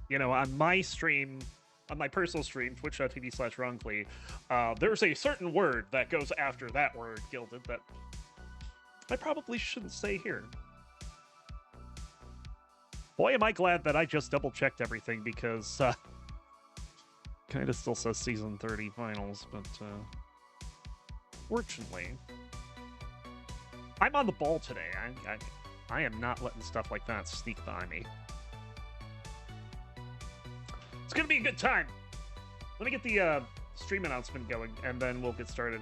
you know, on my stream, on my personal stream, twitch.tv/Roncli, there's a certain word that goes after that word, Gilded, that I probably shouldn't say here. Boy, am I glad that I just double-checked everything, because kind of still says Season 30 Finals, but fortunately, I'm on the ball today. I am not letting stuff like that sneak by me. It's gonna be a good time. Let me get the stream announcement going, and then we'll get started.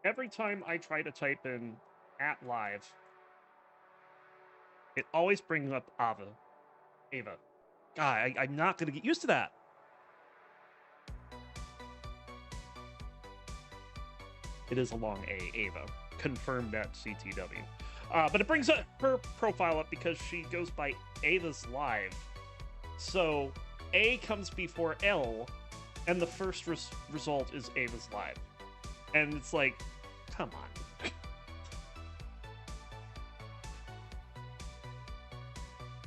Every time I try to type in @live, it always brings up Ava. God, I'm not going to get used to that. It is a long A, Ava. Confirmed at CTW. But it brings up her profile up because she goes by Ava's Live. So A comes before L, and the first result is Ava's Live. And it's like, come on.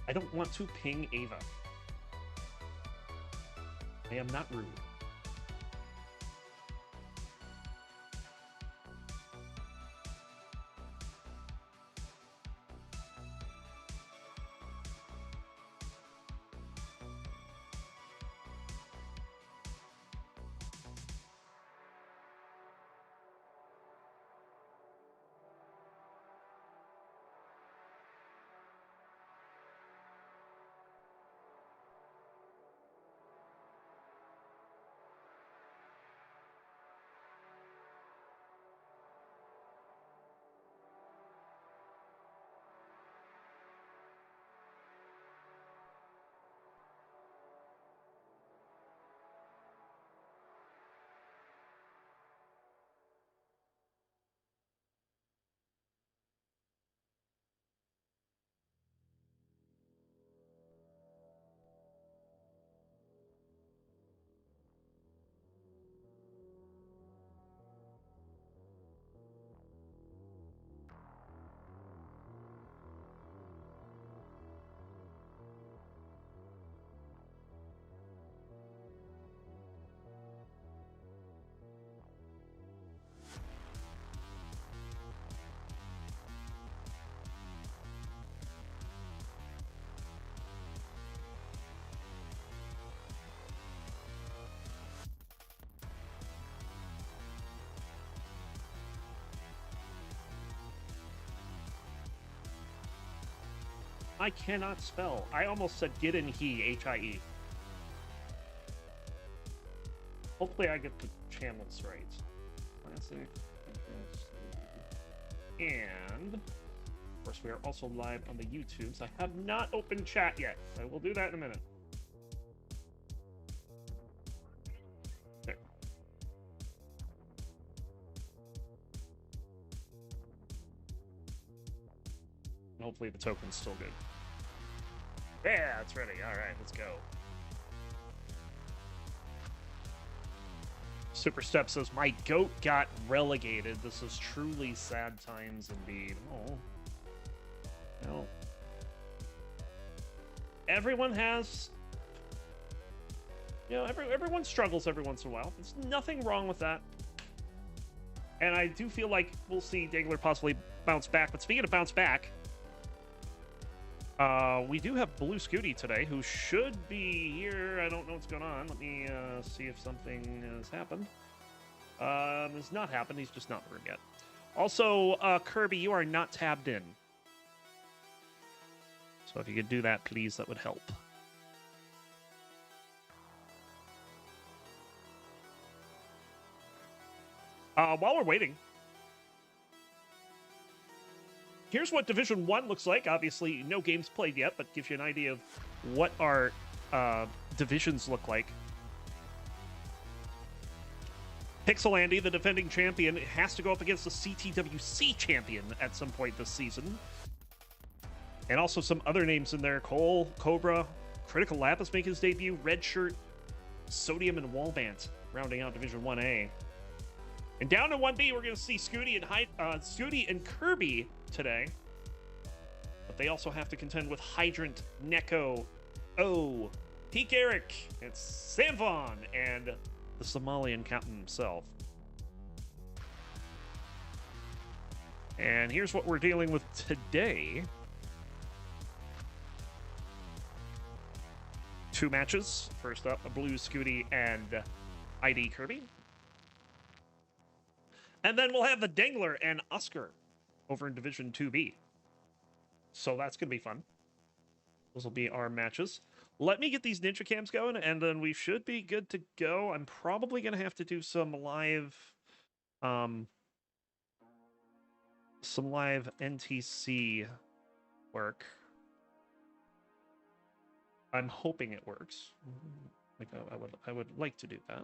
I don't want to ping Ava. I am not rude. I cannot spell. I almost said get in he, H-I-E. Hopefully I get the channels right. Classic. And, of course, we are also live on the YouTubes. I have not opened chat yet. I will do that in a minute. There. And hopefully the token's still good. Yeah, it's ready. All right, let's go. Superstep says, my goat got relegated. This is truly sad times indeed. Oh. Well. Everyone has... You know, everyone struggles every once in a while. There's nothing wrong with that. And I do feel like we'll see Dengler possibly bounce back. But speaking of bounce back... we do have Blue Scuti today, who should be here. I don't know what's going on. Let me see if something has happened. Has not happened. He's just not in the room yet. Also, Kirby, you are not tabbed in. So if you could do that, please, that would help. While we're waiting, here's what Division 1 looks like. Obviously, no games played yet, but gives you an idea of what our divisions look like. Pixel Andy, the defending champion, has to go up against the CTWC champion at some point this season. And also some other names in there. Cole, Cobra, Critical Lapis make his debut, Red Shirt, Sodium, and Wallbant rounding out Division 1A. And down to 1B, we're going to see Scuti and Kirby today. But they also have to contend with Hydrant, Neko, Peak Eric, and Samvon, and the Somalian captain himself. And here's what we're dealing with today. 2 matches. First up, a Blue Scuti and ID Kirby. And then we'll have the Dengler and Oscar over in Division 2B. So that's going to be fun. Those will be our matches. Let me get these Ninja Cams going, and then we should be good to go. I'm probably going to have to do some live NTC work. I'm hoping it works. Like I would like to do that.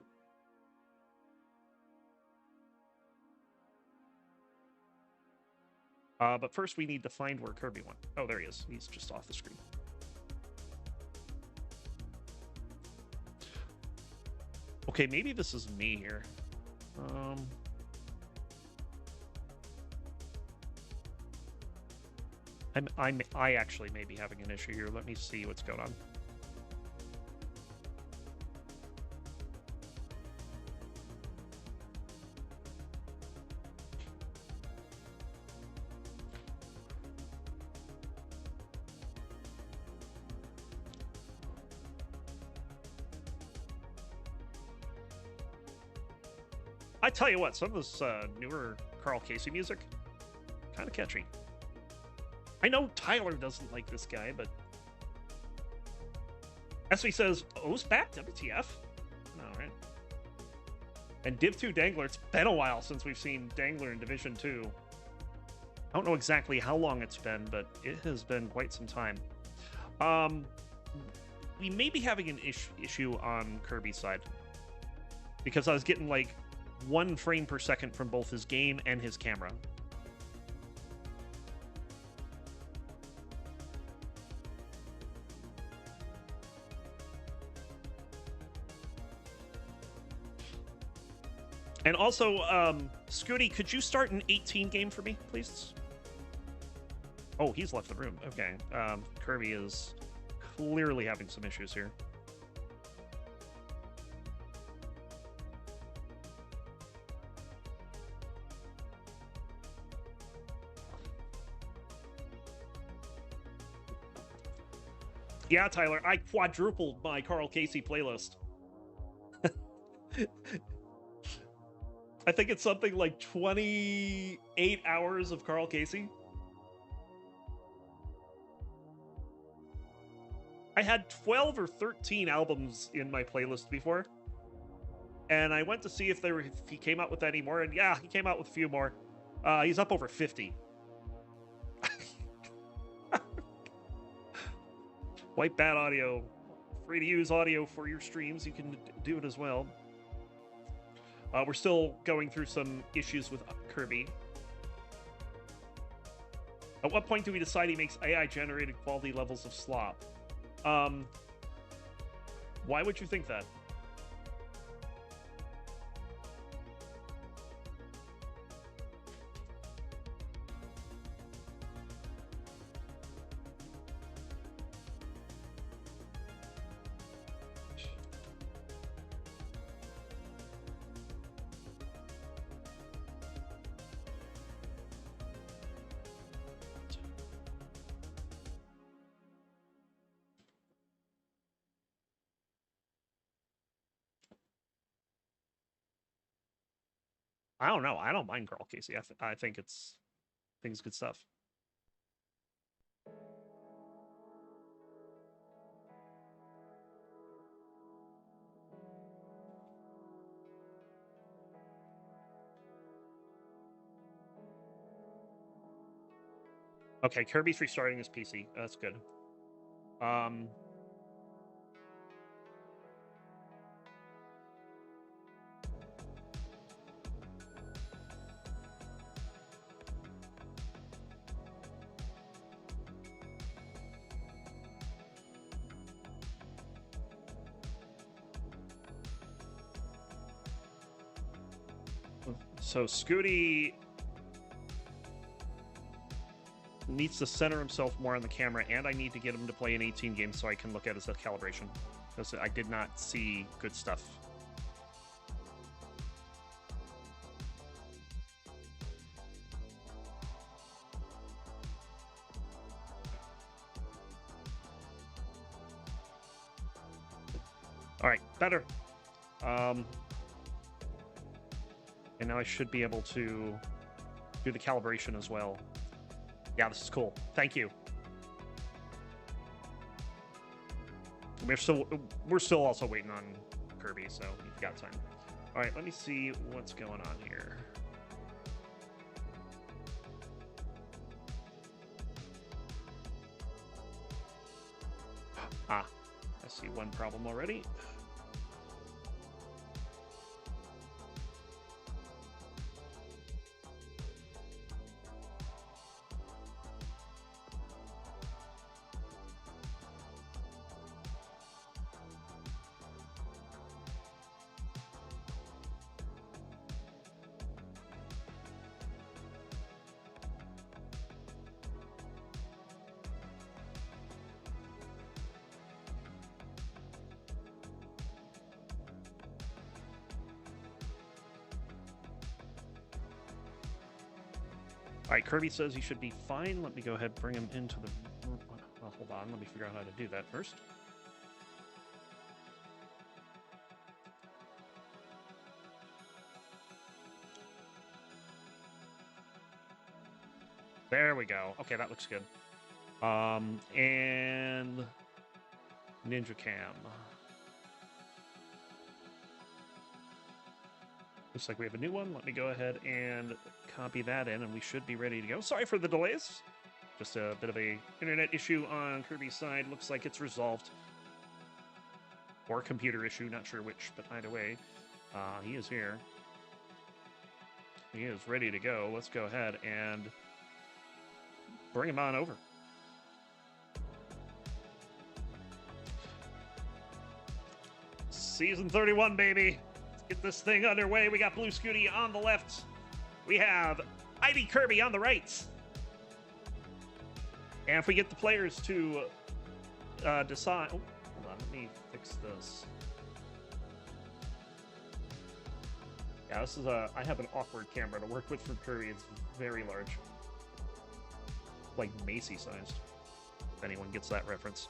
But first we need to find where Kirby went. Oh, there he is. He's just off the screen. Okay, maybe this is me here. I actually may be having an issue here. Let me see what's going on. I tell you what, some of this newer Carl Casey music, kind of catchy. I know Tyler doesn't like this guy, but SB says, O's back, WTF? All right. And Div 2 Dengler, it's been a while since we've seen Dengler in Division 2. I don't know exactly how long it's been, but it has been quite some time. We may be having an issue on Kirby's side, because I was getting like 1 frame per second from both his game and his camera. And also, Scuti, could you start an 18 game for me, please? Oh, he's left the room. Okay. Kirby is clearly having some issues here. Yeah, Tyler, I quadrupled my Carl Casey playlist. I think it's something like 28 hours of Carl Casey. I had 12 or 13 albums in my playlist before. And I went to see if he came out with any more, and yeah, he came out with a few more. He's up over 50. White Bat Audio, free to use audio for your streams. You can do it as well. We're still going through some issues with Kirby. At what point do we decide he makes AI-generated quality levels of slop? Why would you think that? I don't know. I don't mind Carl Casey. I think it's good stuff. Okay, Kirby's restarting his PC. That's good. So Scuti needs to center himself more on the camera, and I need to get him to play an 18 game so I can look at his calibration, because I did not see good stuff. All right, better. And now I should be able to do the calibration as well. Yeah, this is cool. Thank you. We're still also waiting on Kirby, so you've got time. All right, let me see what's going on here. Ah, I see one problem already. All right, Kirby says he should be fine. Let me go ahead and bring him into the... Well, hold on. Let me figure out how to do that first. There we go. Okay, that looks good. And... Ninja Cam. Looks like we have a new one. Let me go ahead and copy that in, and we should be ready to go. Sorry for the delays. Just a bit of a internet issue on Kirby's side. Looks like it's resolved. Or a computer issue, not sure which, but either way, he is here. He is ready to go. Let's go ahead and bring him on over. Season 31, baby. Get this thing underway. We got Blue Scuti on the left. We have Ivy Kirby on the right. And if we get the players to decide... Oh, hold on. Let me fix this. Yeah, this is a... I have an awkward camera to work with for Kirby. It's very large. Like Macy-sized. If anyone gets that reference.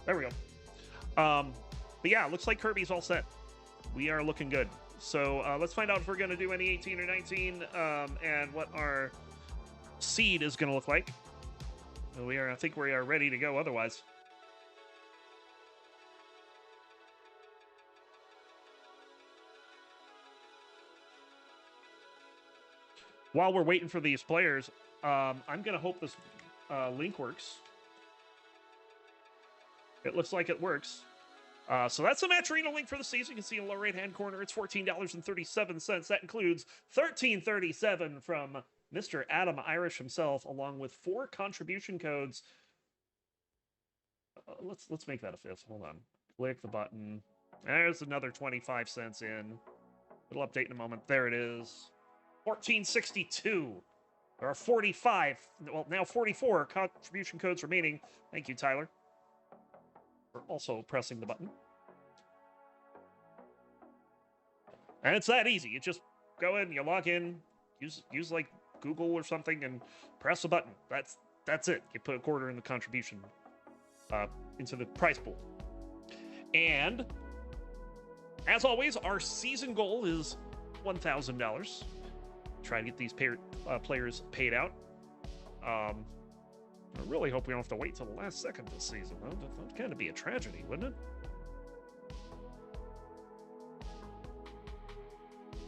There we go. But yeah, looks like Kirby's all set. We are looking good. So let's find out if we're going to do any 18 or 19 and what our seed is going to look like. I think we are ready to go otherwise. While we're waiting for these players, I'm going to hope this link works. It looks like it works. So that's the matcherino link for the season. You can see in the lower right-hand corner, it's $14.37. That includes $13.37 from Mr. Adam Irish himself, along with 4 contribution codes. Let's make that a 5th. Hold on. Click the button. There's another 25 cents in. It'll update in a moment. There it is. $14.62. There are 45, well, now 44 contribution codes remaining. Thank you, Tyler. We're also pressing the button. And it's that easy. You just go in, you log in, use like Google or something, and press a button. That's it. You put a quarter in the contribution into the prize pool. And as always, our season goal is $1,000. Try to get these players paid out. I really hope we don't have to wait till the last second this season. That'd kind of be a tragedy, wouldn't it?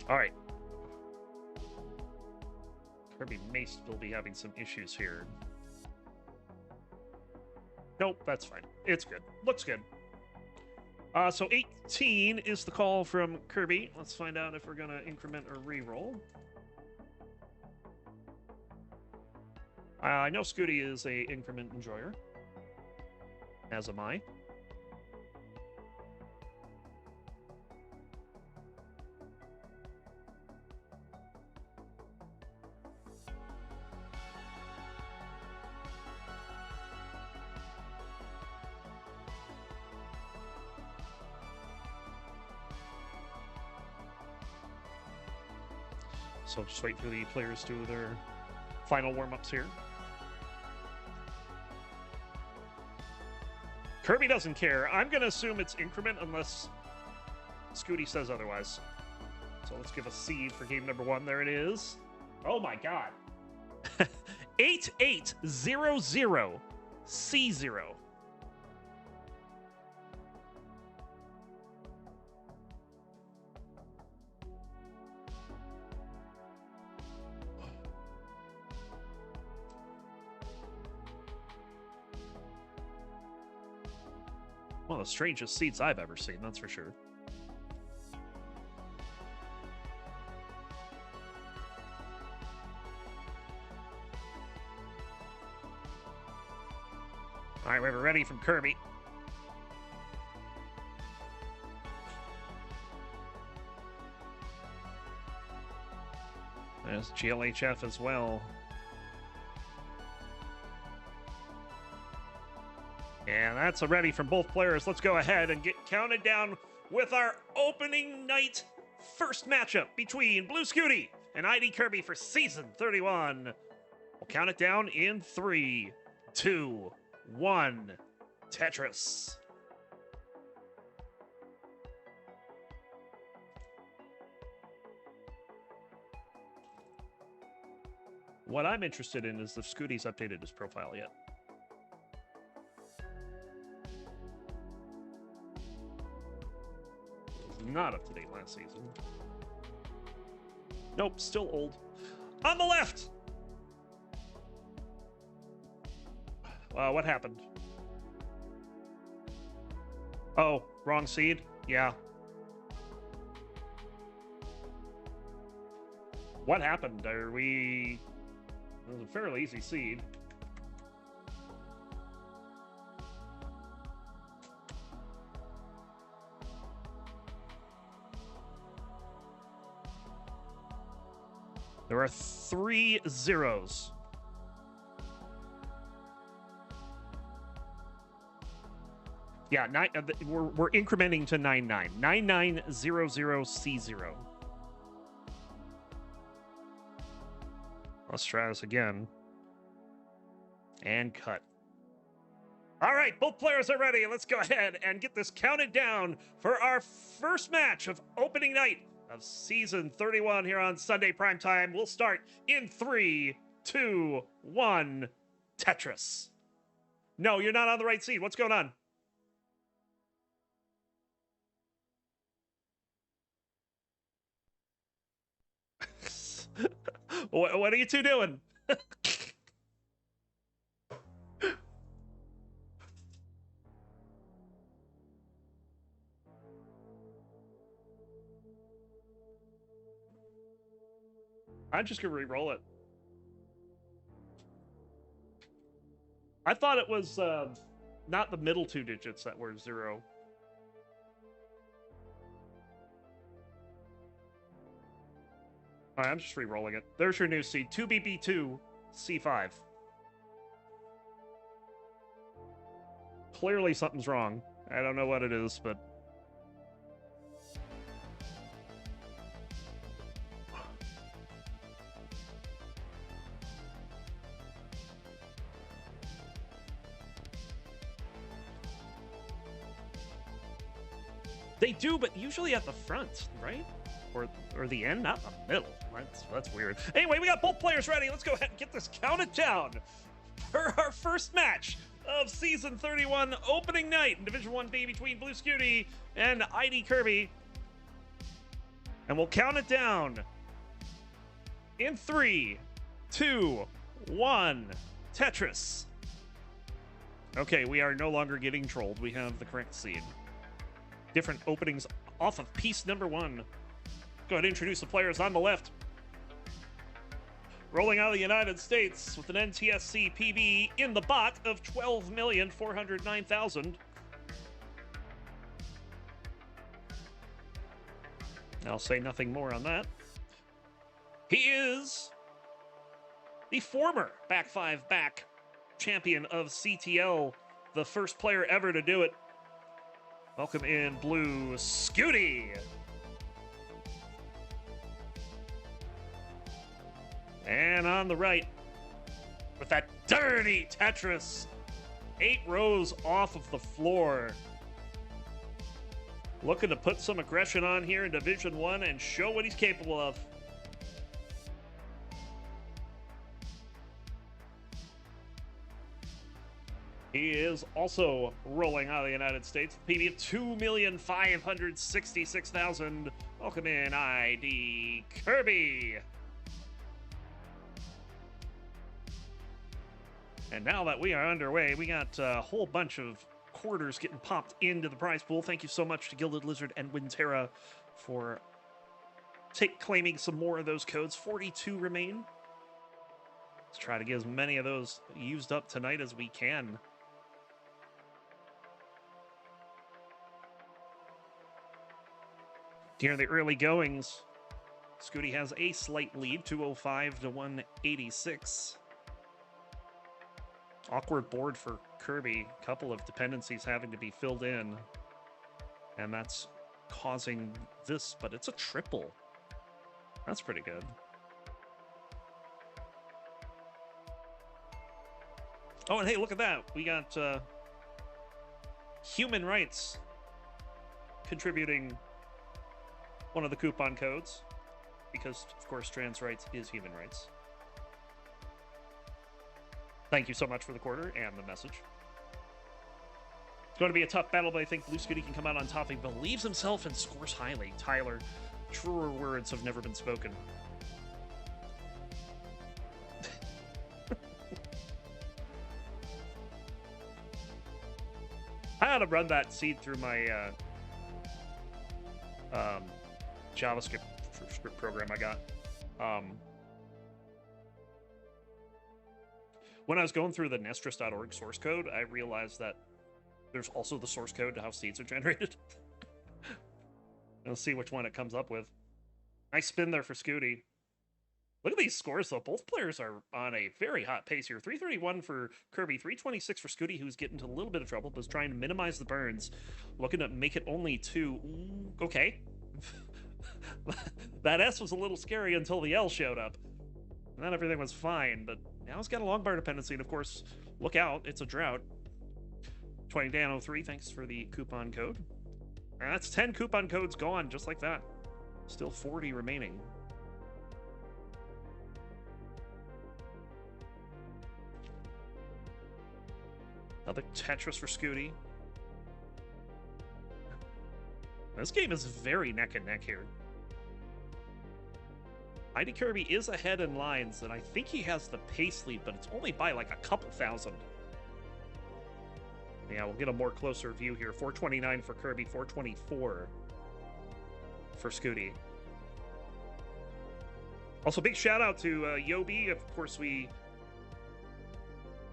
All right. Kirby may still be having some issues here. Nope, that's fine. It's good. Looks good. So 18 is the call from Kirby. Let's find out if we're going to increment or re-roll. I know Scuti is a increment enjoyer, as am I. So just wait for the players to do their final warm-ups here. Kirby doesn't care. I'm going to assume it's increment unless Scuti says otherwise. So let's give a seed for game number 1. There it is. Oh my god. 8800 C0. One of the strangest seeds I've ever seen, that's for sure. All right, we're ready from Kirby. There's GLHF as well. And that's a ready from both players. Let's go ahead and get counted down with our opening night first matchup between Blue Scuti and ID Kirby for Season 31. We'll count it down in 3, 2, 1. Tetris. What I'm interested in is if Scuti's updated his profile yet. Not up to date last season. Nope, still old. On the left! What happened? Oh, wrong seed? Yeah. What happened? It was a fairly easy seed. There are 3 zeros. Yeah, we're incrementing to 99. 9900C0. Let's try this again. And cut. All right, both players are ready. Let's go ahead and get this counted down for our first match of opening night of Season 31 here on Sunday Primetime. We'll start in 3, 2, 1. Tetris. No, you're not on the right seed. What's going on? What are you two doing? I'm just gonna re-roll it. I thought it was not the middle 2 digits that were 0. All right, I'm just re-rolling it. There's your new seed. 2BB2, C5. Clearly something's wrong. I don't know what it is, but... They do, but usually at the front, right? Or the end, not the middle. That's weird. Anyway, we got both players ready. Let's go ahead and get this counted down for our first match of Season 31 opening night in Division 1B between Blue Scuti and ID Kirby. And we'll count it down in 3, 2, 1. Tetris. Okay, we are no longer getting trolled. We have the correct scene. Different openings off of piece number 1. Go ahead and introduce the players on the left. Rolling out of the United States with an NTSC PB in the bot of 12,409,000. I'll say nothing more on that. He is the former back 5 back champion of CTL, the first player ever to do it. Welcome in, Blue Scuti. And on the right, with that dirty Tetris, 8 rows off of the floor. Looking to put some aggression on here in Division 1 and show what he's capable of. He is also rolling out of the United States. PB of 2,566,000. Welcome in, ID Kirby. And now that we are underway, we got a whole bunch of quarters getting popped into the prize pool. Thank you so much to Gilded Lizard and Winterra for claiming some more of those codes. 42 remain. Let's try to get as many of those used up tonight as we can. Here in the early goings, Scuti has a slight lead, 205 to 186. Awkward board for Kirby. Couple of dependencies having to be filled in. And that's causing this, but it's a triple. That's pretty good. Oh, and hey, look at that. We got Human Rights contributing one of the coupon codes. Because, of course, trans rights is human rights. Thank you so much for the quarter and the message. It's going to be a tough battle, but I think Blue Scuti can come out on top. He believes himself and scores highly. Tyler, truer words have never been spoken. I ought to run that seed through my JavaScript script program I got. When I was going through the Nestris.org source code, I realized that there's also the source code to how seeds are generated. Let's see which one it comes up with. Nice spin there for Scuti. Look at these scores, though. Both players are on a very hot pace here. 331 for Kirby, 326 for Scuti, who's getting into a little bit of trouble, but is trying to minimize the burns. Looking to make it only 2. Ooh, okay. That S was a little scary until the L showed up. And then everything was fine, but now it's got a long bar dependency, and of course, look out, it's a drought. 20Dan03, thanks for the coupon code. And that's 10 coupon codes gone, just like that. Still 40 remaining. Another Tetris for Scuti. This game is very neck and neck here. ID Kirby is ahead in lines, and I think he has the pace lead, but it's only by like a couple thousand. Yeah, we'll get a more closer view here. 429 for Kirby, 424 for Scuti. Also, big shout out to Yobi. Of course, we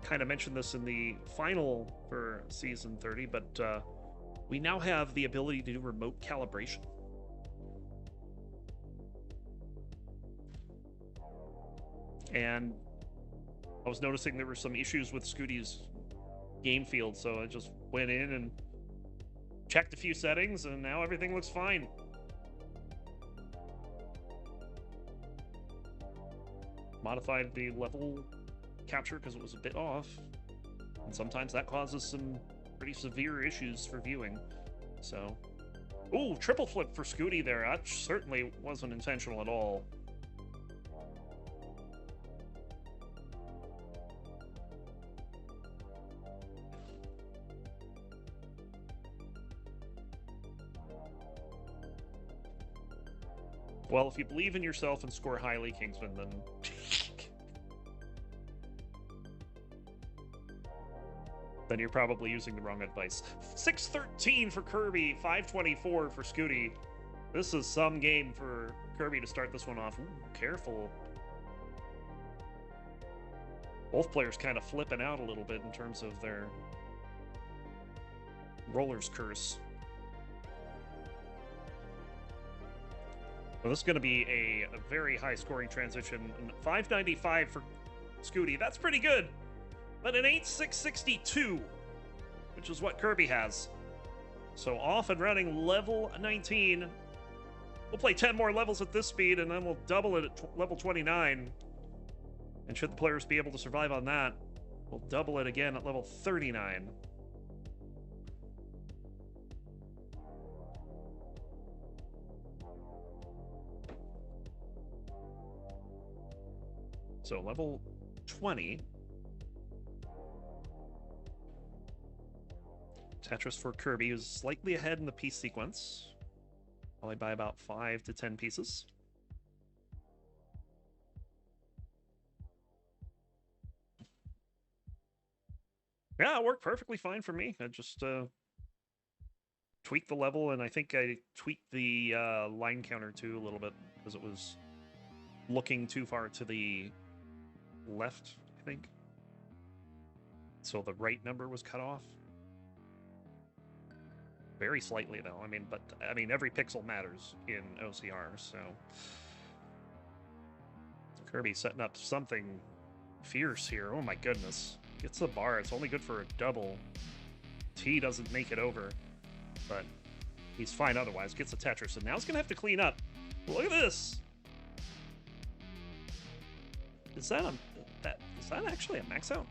kind of mentioned this in the final for Season 30, but we now have the ability to do remote calibration. And I was noticing there were some issues with Scuti's game field, so I just went in and checked a few settings, and now everything looks fine. Modified the level capture because it was a bit off, and sometimes that causes some pretty severe issues for viewing. So Ooh, triple flip for Scuti there. That certainly wasn't intentional at all. Well, if you believe in yourself and score highly, Kingsman, then... then you're probably using the wrong advice. 613 for Kirby, 524 for Scuti. This is some game for Kirby to start this one off. Ooh, careful. Both players kind of flipping out a little bit in terms of their roller's curse. Well, this is going to be a very high-scoring transition. 595 for Scuti. That's pretty good. But an 8,662, which is what Kirby has. So off and running level 19. We'll play 10 more levels at this speed, and then we'll double it at level 29. And should the players be able to survive on that, we'll double it again at level 39. So level 20. Tetris for Kirby, who's slightly ahead in the piece sequence. Probably by about 5 to 10 pieces. Yeah, it worked perfectly fine for me. I just tweaked the level, and I think I tweaked the line counter too a little bit, because it was looking too far to the left, I think. So the right number was cut off. Very slightly, though. I mean, every pixel matters in OCR, so... Kirby setting up something fierce here. Oh my goodness. Gets the bar. It's only good for a double. T doesn't make it over, but he's fine otherwise. Gets a Tetris, and now he's going to have to clean up. Look at this! Is that actually a max out?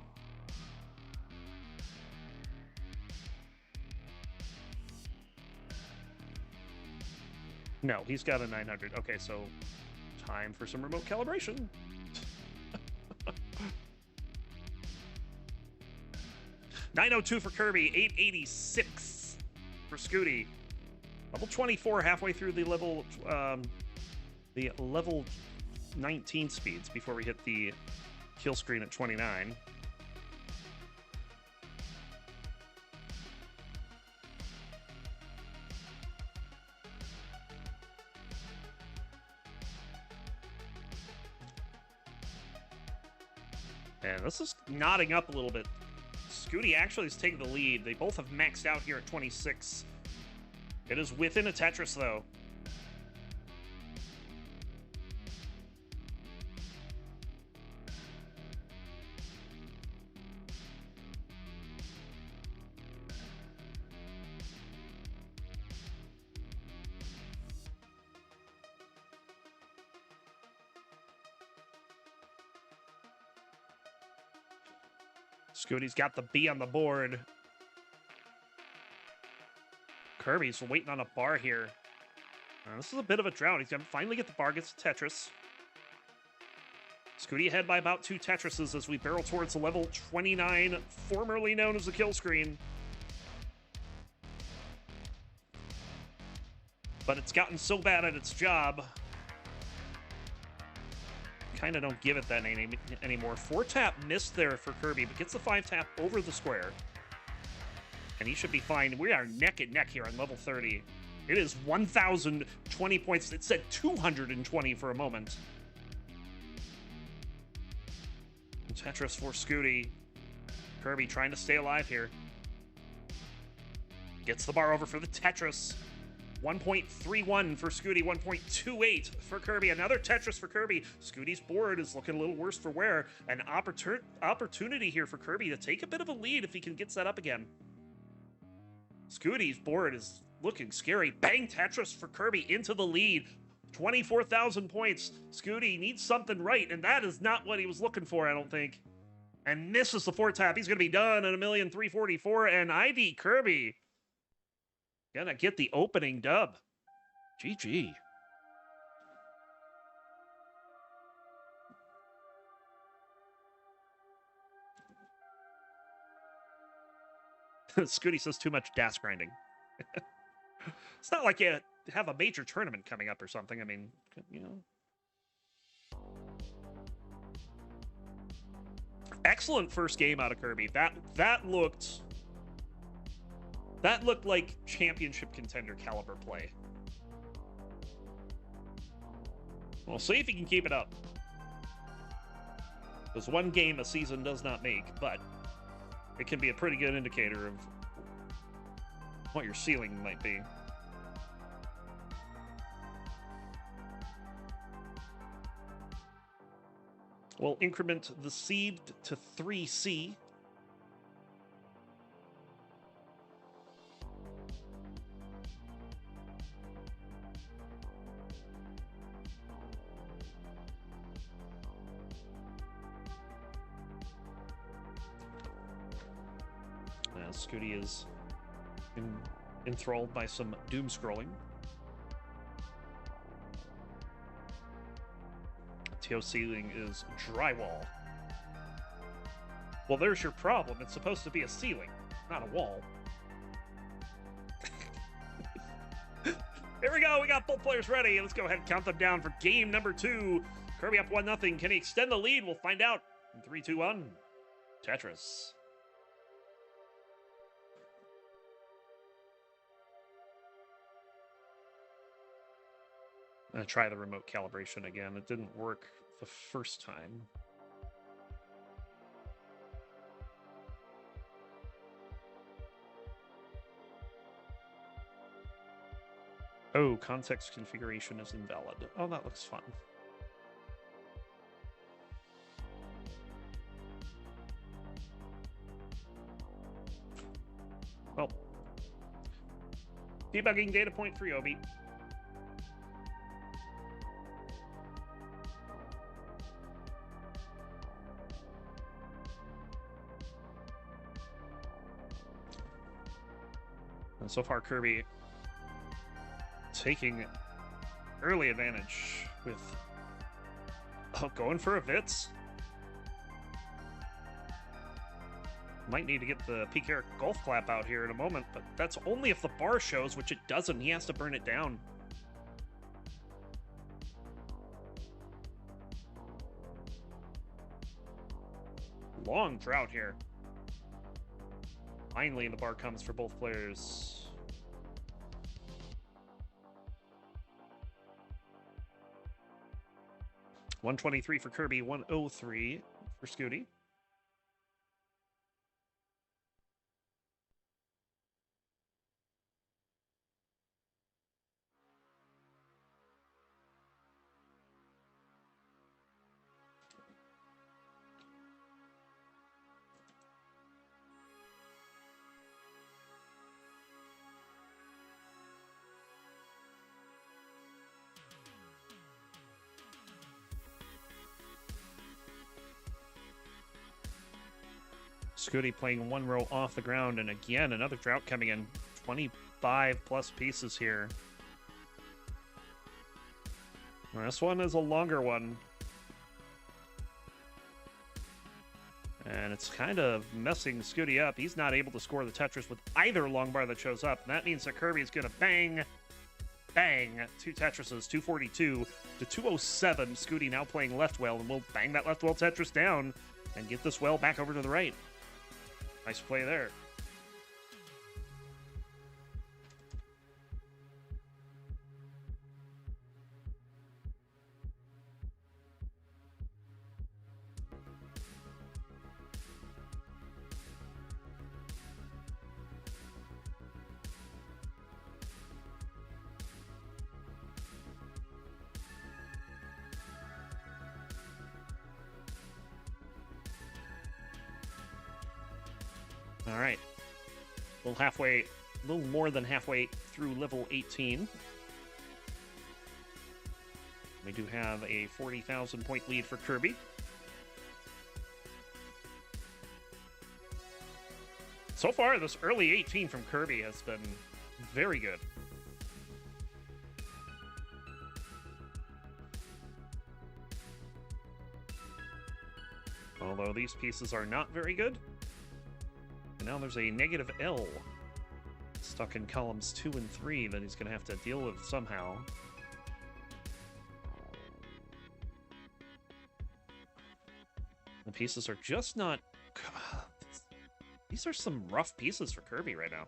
No, he's got a 900. Okay, so time for some remote calibration. $902 for Kirby, 886 for Scuti. Level 24, halfway through the level 19 speeds before we hit the kill screen at 29. And this is nodding up a little bit. Scuti actually is taking the lead. They both have maxed out here at 26. It is within a Tetris, though. Scuti's got the B on the board. Kirby's waiting on a bar here. This is a bit of a drought. He's going to finally get the bar, gets the Tetris. Scuti ahead by about 2 Tetrises as we barrel towards the level 29, formerly known as the kill screen. But it's gotten so bad at its job. Kind of don't give it that name anymore. 4-tap missed there for Kirby, but gets the 5-tap over the square. And he should be fine. We are neck and neck here on level 30. It is 1,020 points. It said 220 for a moment. Tetris for Scuti. Kirby trying to stay alive here. Gets the bar over for the Tetris. 1.31 for Scuti, 1.28 for Kirby. Another Tetris for Kirby. Scuti's board is looking a little worse for wear. An opportunity here for Kirby to take a bit of a lead if he can get set up again. Scuti's board is looking scary. Bang Tetris for Kirby into the lead. 24,000 points. Scuti needs something right, and that is not what he was looking for, I don't think. And misses the 4-tap. He's going to be done at 1,344,000, and ID Kirby Gonna get the opening dub. GG. Scuti says too much DAS grinding. It's not like you have a major tournament coming up or something. I mean, you know. Excellent first game out of Kirby. That looked like championship contender caliber play. We'll see if he can keep it up. Because one game a season does not make, but it can be a pretty good indicator of what your ceiling might be. We'll increment the seed to 3C. Scuti is enthralled by some doom scrolling. TO ceiling is drywall. Well, there's your problem. It's supposed to be a ceiling, not a wall. Here we go. We got both players ready. Let's go ahead and count them down for game number 2. Kirby up 1-0. Can he extend the lead? We'll find out in 3, 2, 1. Tetris. I'm gonna try the remote calibration again. It didn't work the first time. Oh, context configuration is invalid. Oh, that looks fun. Well, debugging data point 3, Obi. So far, Kirby taking early advantage with going for a Vitz. Might need to get the PK golf clap out here in a moment, but that's only if the bar shows, which it doesn't. He has to burn it down. Long drought here. Finally, the bar comes for both players. $123 for Kirby, $103 for Scuti. Scuti playing one row off the ground, and again, another drought coming in. 25 plus pieces here. This one is a longer one. And it's kind of messing Scuti up. He's not able to score the Tetris with either long bar that shows up. And that means that Kirby is going to bang, 2 Tetrises, 242 to 207. Scuti now playing left well, and we'll bang that left well Tetris down and get this well back over to the right. Nice play there. All right, a little more than halfway through level 18. We do have a 40,000 point lead for Kirby. So far, this early 18 from Kirby has been very good. Although these pieces are not very good. And now there's a negative L stuck in columns 2 and 3 that he's going to have to deal with somehow. The pieces are just not... God, these are some rough pieces for Kirby right now.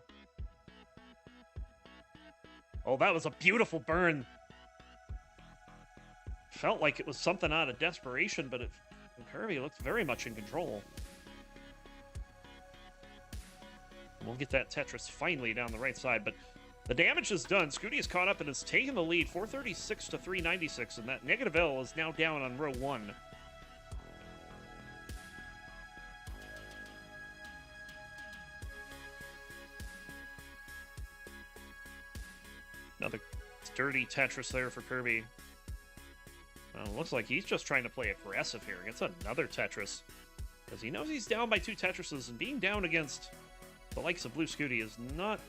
Oh, that was a beautiful burn. Felt like it was something out of desperation, but Kirby looked very much in control. We'll get that Tetris finally down the right side, but the damage is done. Scuti is caught up and has taken the lead, 436 to 396, and that negative L is now down on row 1. Another dirty Tetris there for Kirby. Looks like he's just trying to play aggressive here. Gets another Tetris, because he knows he's down by 2 Tetrises, and being down against the likes of Blue Scuti is not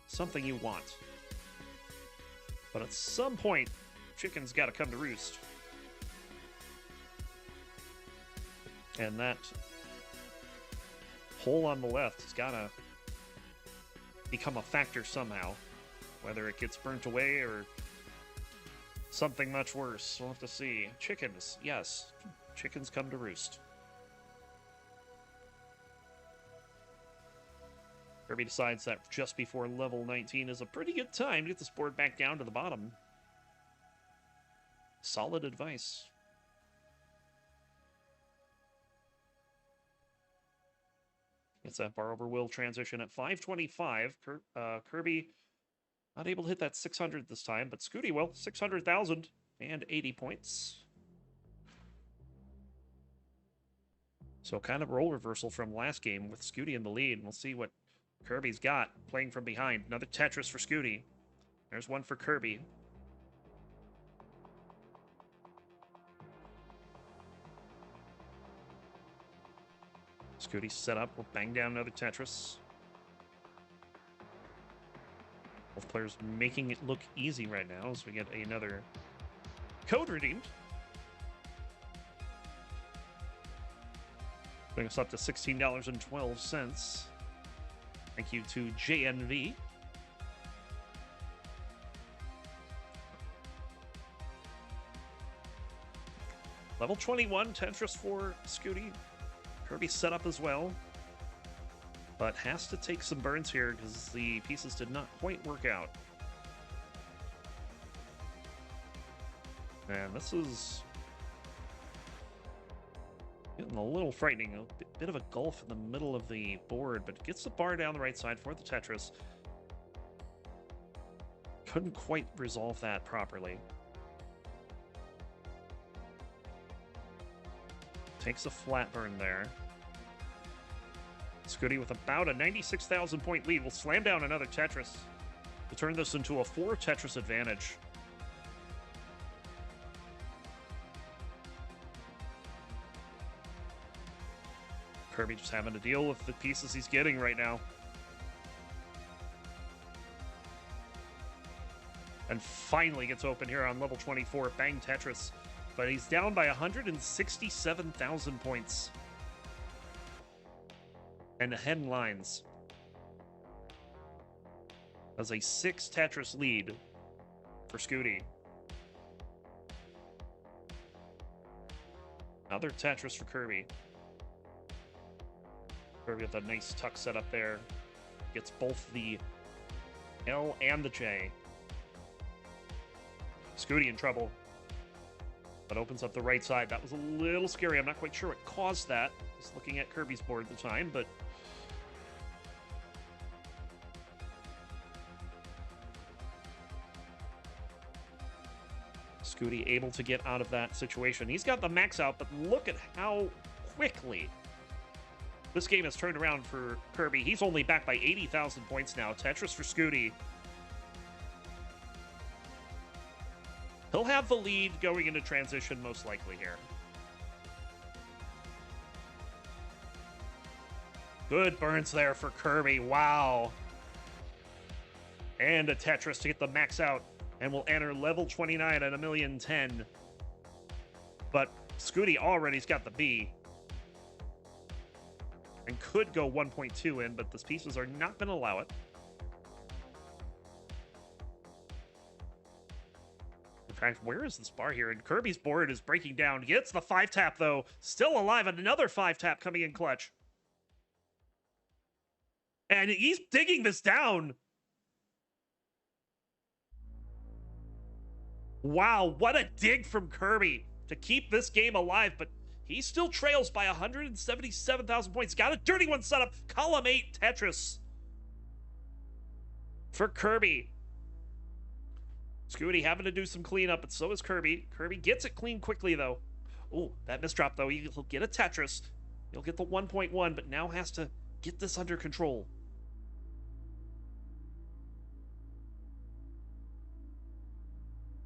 something you want. But at some point, chicken's got to come to roost. And that hole on the left has got to become a factor somehow. Whether it gets burnt away or something much worse, we'll have to see. Chickens, yes. Chickens come to roost. Kirby decides that just before level 19 is a pretty good time to get this board back down to the bottom. Solid advice. It's that bar over will transition at 525. Kirby not able to hit that 600 this time, but Scuti will. 600,000 and 80 points. So kind of role reversal from last game with Scuti in the lead. We'll see what Kirby's got playing from behind. Another Tetris for Scuti. There's one for Kirby. Scuti set up. We'll bang down another Tetris. Both players making it look easy right now as we get another code redeemed. Bring us up to $16.12. Thank you to JNV. Level 21, Tetris for Scuti. Kirby set up as well, but has to take some burns here because the pieces did not quite work out. And this is getting a little frightening. A bit of a gulf in the middle of the board, but gets the bar down the right side for the Tetris. Couldn't quite resolve that properly. Takes a flat burn there. Scuti with about a 96,000 point lead will slam down another Tetris to turn this into a 4 Tetris advantage. Kirby just having to deal with the pieces he's getting right now. And finally gets open here on level 24, bang Tetris. But he's down by 167,000 points. And ahead in lines. That's a 6 Tetris lead for Scuti. Another Tetris for Kirby. Kirby with a nice tuck set up there. Gets both the L and the J. Scuti in trouble. But opens up the right side. That was a little scary. I'm not quite sure what caused that. I was looking at Kirby's board at the time, but Scuti able to get out of that situation. He's got the max out, but look at how quickly this game has turned around for Kirby. He's only back by 80,000 points now. Tetris for Scuti. He'll have the lead going into transition most likely here. Good burns there for Kirby. Wow. And a Tetris to get the max out. And we'll enter level 29 at 1,010,000. But Scuti already's got the B. And could go 1.2 in, but these pieces are not going to allow it. In fact, where is this bar here? And Kirby's board is breaking down. Gets the 5-tap, though. Still alive, and another 5-tap coming in clutch. And he's digging this down. Wow, what a dig from Kirby to keep this game alive, but he still trails by 177,000 points. Got a dirty one set up. Column 8 Tetris for Kirby. Scuti having to do some cleanup, but so is Kirby. Kirby gets it clean quickly, though. Oh, that misdrop, though. He'll get a Tetris. He'll get the 1.1, but now has to get this under control.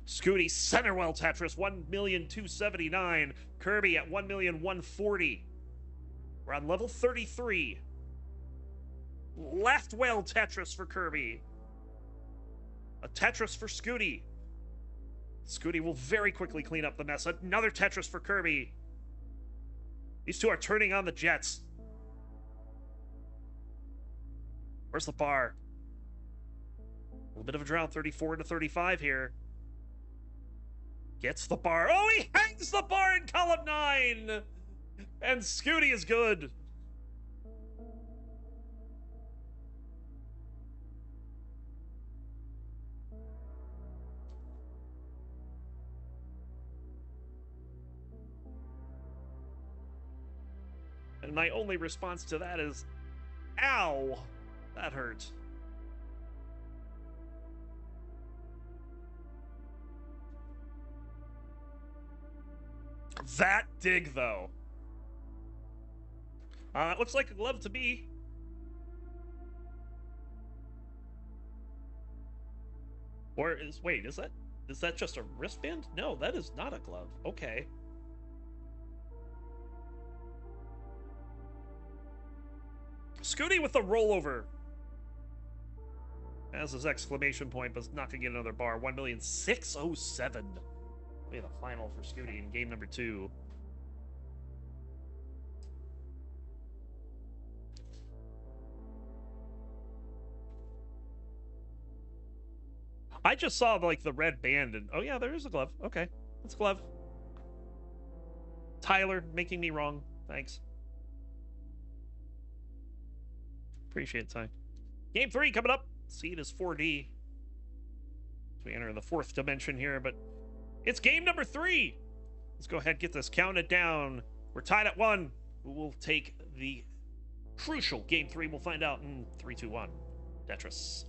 Scuti center well Tetris, 1,279,000. Kirby at 1,140,000. We're on level 33. Left well Tetris for Kirby. A Tetris for Scuti. Scuti will very quickly clean up the mess. Another Tetris for Kirby. These two are turning on the jets. Where's the bar? A little bit of a drought, 34 to 35 here. Gets the bar. Oh, he hangs the bar in column 9! And Scuti is good. And my only response to that is, ow, that hurt. That dig, though. It looks like a glove to me. Or wait, is that just a wristband? No, that is not a glove. Okay. Scuti with the rollover. As his exclamation point, but not gonna get another bar. 1,607,000. Be the final for Scuti in game number 2. I just saw like the red band and oh yeah, there is a glove. Okay, that's a glove. Tyler making me wrong. Thanks. Appreciate it, Ty. Game 3 coming up. Seed is 4D. So we enter the 4th dimension here, but it's game number 3. Let's go ahead and get this counted down. We're tied at 1. Who will take the crucial game 3? We'll find out in 3, 2, 1. Tetris.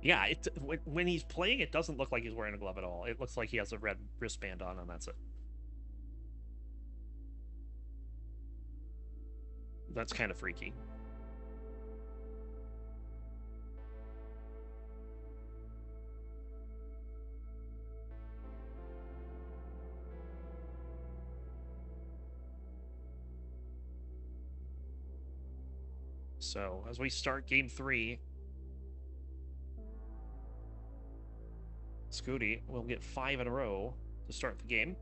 Yeah, when he's playing, it doesn't look like he's wearing a glove at all. It looks like he has a red wristband on, and that's it. That's kind of freaky. So, as we start game 3... Scuti will get 5 in a row to start the game.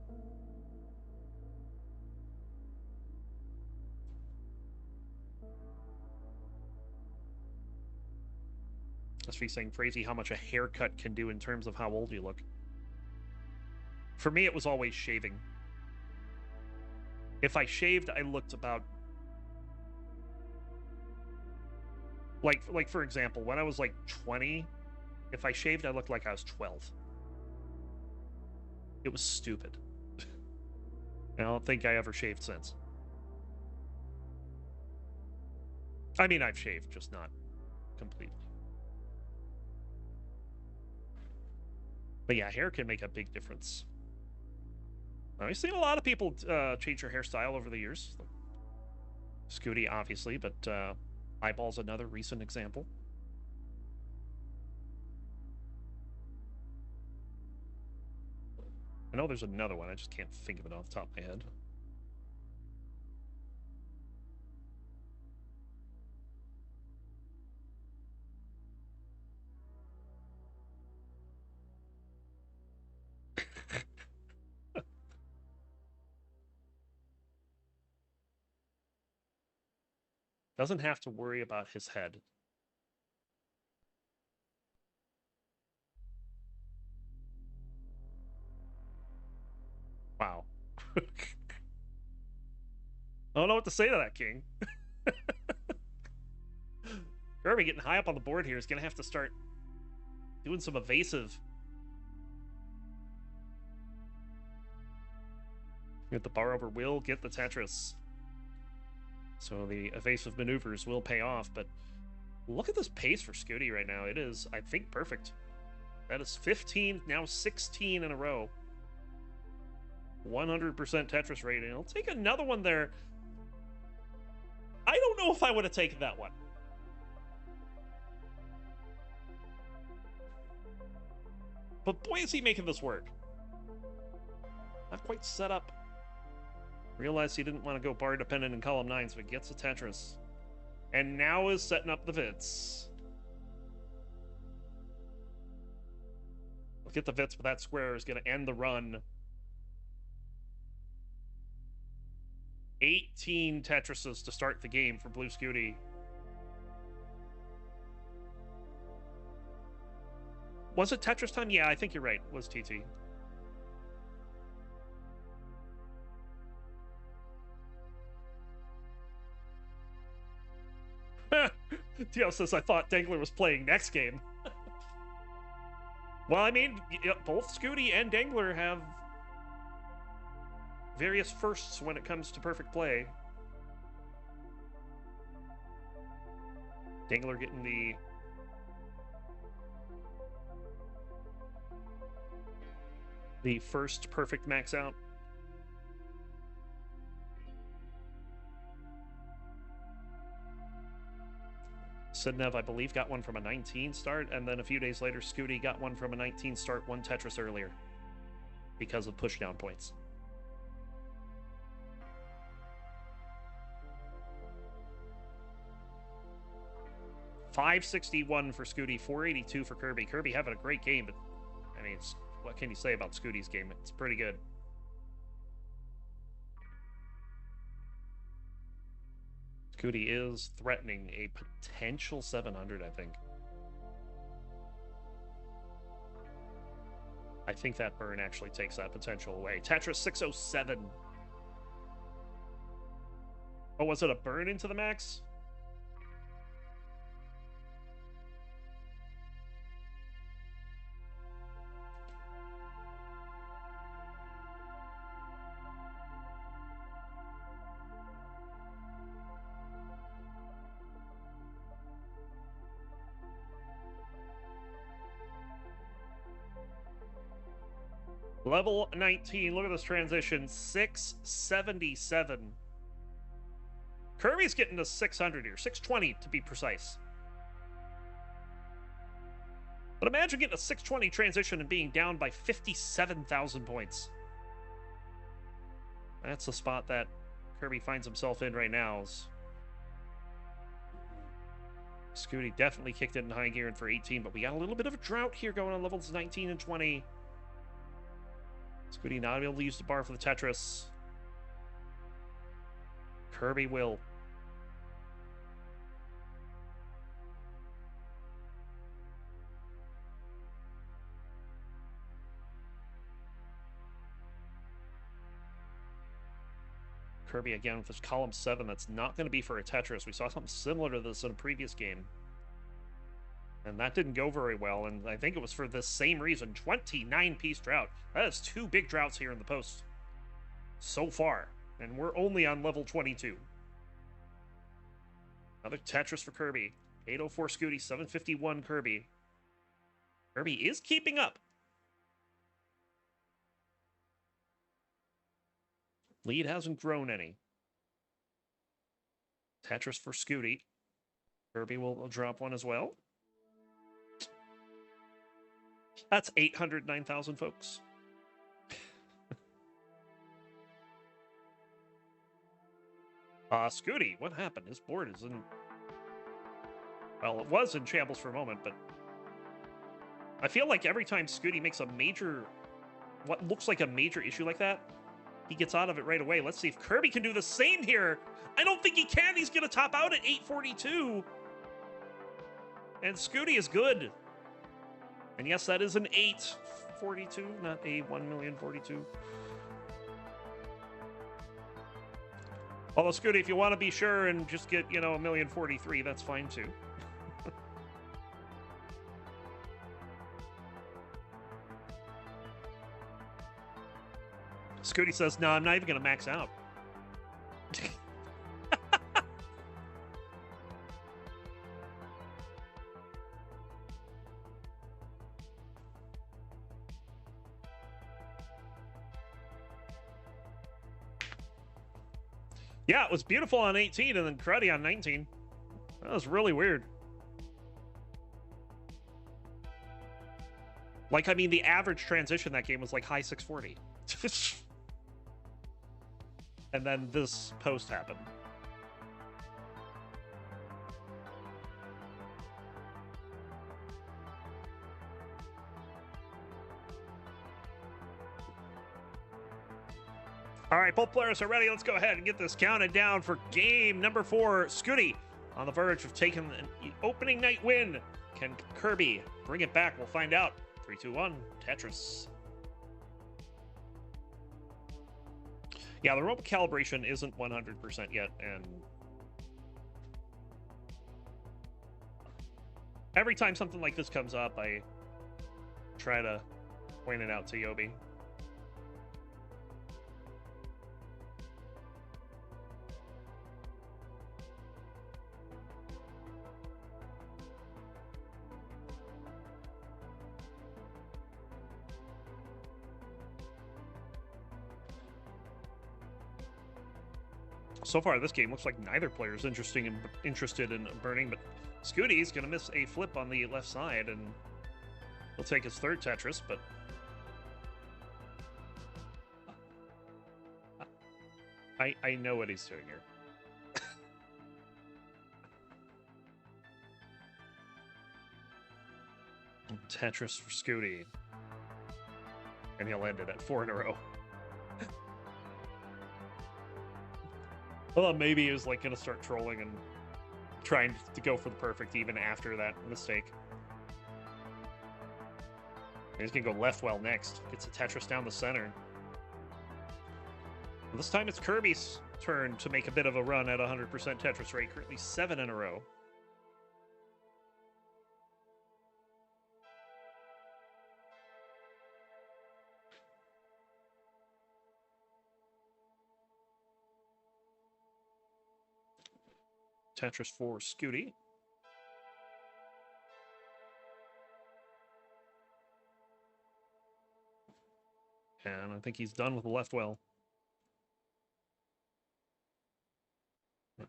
Must be saying crazy how much a haircut can do in terms of how old you look. For me, it was always shaving. If I shaved, I looked about... Like for example, when I was like 20, if I shaved, I looked like I was 12. It was stupid. I don't think I ever shaved since. I mean, I've shaved, just not completely. But yeah, hair can make a big difference. I've seen a lot of people change their hairstyle over the years. Scuti, obviously, but Eyeball's another recent example. I know there's another one. I just can't think of it off the top of my head. Doesn't have to worry about his head. Wow. I don't know what to say to that, King. Kirby getting high up on the board here is going to have to start doing some evasive. Get the bar over will get the Tetris. So the evasive maneuvers will pay off, but look at this pace for Scuti right now. It is, I think, perfect. That is 15, now 16 in a row. 100% Tetris rating. I'll take another one there. I don't know if I would have taken that one. But boy, is he making this work. Not quite set up. Realized he didn't want to go bar dependent in column 9, so he gets a Tetris. And now is setting up the Vits. Look at the Vits, but that square is going to end the run. 18 Tetrises to start the game for Blue Scuti. Was it Tetris time? Yeah, I think you're right. It was TT. Dio says, I thought Dengler was playing next game. Well, I mean, both Scuti and Dengler have various firsts when it comes to perfect play. Dengler getting the first perfect max out. Sidnev, I believe, got one from a 19 start, and then a few days later, Scuti got one from a 19 start, one Tetris earlier because of pushdown points. $561 for Scuti, $482 for Kirby. Kirby having a great game, but I mean, what can you say about Scuti's game? It's pretty good. Scuti is threatening a potential 700, I think. I think that burn actually takes that potential away. Tetris 607. Oh, was it a burn into the max? Level 19, look at this transition, 677. Kirby's getting to 600 here, 620 to be precise. But imagine getting a 620 transition and being down by 57,000 points. That's the spot that Kirby finds himself in right now. Scuti definitely kicked it in high gear and for 18, but we got a little bit of a drought here going on levels 19 and 20. Scuti not able to use the bar for the Tetris. Kirby will. Kirby again with this column 7. That's not going to be for a Tetris. We saw something similar to this in a previous game. And that didn't go very well, and I think it was for this same reason. 29-piece drought. That is 2 big droughts here in the post so far, and we're only on level 22. Another Tetris for Kirby. 804 Scuti, 751 Kirby. Kirby is keeping up. Lead hasn't grown any. Tetris for Scuti. Kirby will drop one as well. That's 809,000, folks. Scuti, what happened? His board is in... Well, it was in shambles for a moment, but... I feel like every time Scuti makes a major... What looks like a major issue like that, he gets out of it right away. Let's see if Kirby can do the same here. I don't think he can. He's going to top out at 842. And Scuti is good. And yes, that is an 842, not a 1,042,000. Although, Scuti, if you want to be sure and just get, you know, 1,043,000, that's fine too. Scuti says, no, I'm not even going to max out. Yeah, it was beautiful on 18 and then cruddy on 19. That was really weird. Like, I mean, the average transition that game was like high 640. And then this post happened. All right, both players are ready. Let's go ahead and get this counted down for game number 4. Scuti on the verge of taking an opening night win. Can Kirby bring it back? We'll find out. 3, 2, 1, Tetris. Yeah, the robot calibration isn't 100% yet, and every time something like this comes up, I try to point it out to Yobi. So far, this game looks like neither player is interested in burning, but Scuti's going to miss a flip on the left side, and he'll take his third Tetris, but... I know what he's doing here. Tetris for Scuti. And he'll end it at 4 in a row. Well, maybe he was like going to start trolling and trying to go for the perfect even after that mistake. And he's going to go left well next. Gets a Tetris down the center. And this time it's Kirby's turn to make a bit of a run at 100% Tetris rate. Currently 7 in a row. Tetris for Scuti. And I think he's done with the left well.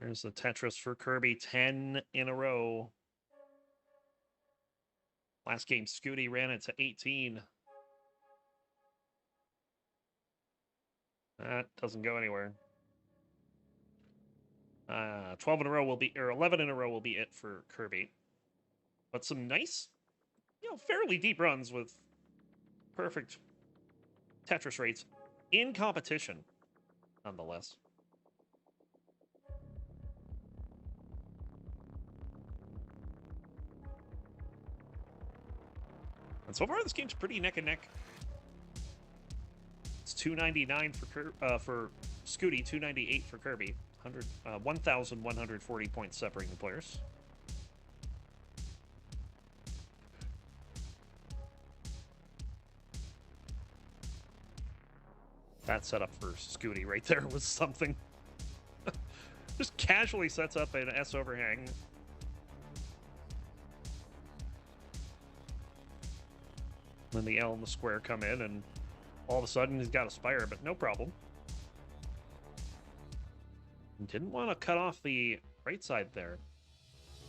There's the Tetris for Kirby, 10 in a row. Last game, Scuti ran it to 18. That doesn't go anywhere. 12 in a row will be, or 11 in a row will be it for Kirby. But some nice, fairly deep runs with perfect Tetris rates in competition, nonetheless. And so far, this game's pretty neck and neck. It's 299 for Scuti, 298 for Kirby. 1,140 points separating the players. That setup for Scuti right there was something. Just casually sets up an S overhang. Then the L and the square come in, and all of a sudden he's got a spire, but no problem. Didn't want to cut off the right side there.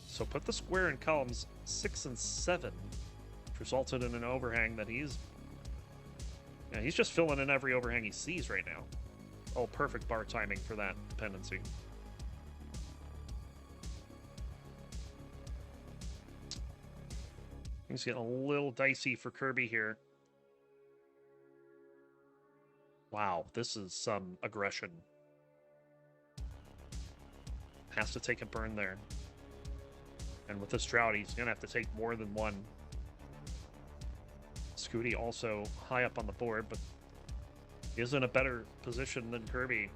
So put the square in columns 6 and 7, which resulted in an overhang that he's just filling in every overhang he sees right now. Oh, perfect bar timing for that dependency. Things getting a little dicey for Kirby here. Wow, this is some aggression. Has to take a burn there. And with this drought, he's going to have to take more than one. Scuti also high up on the board, but is in a better position than Kirby.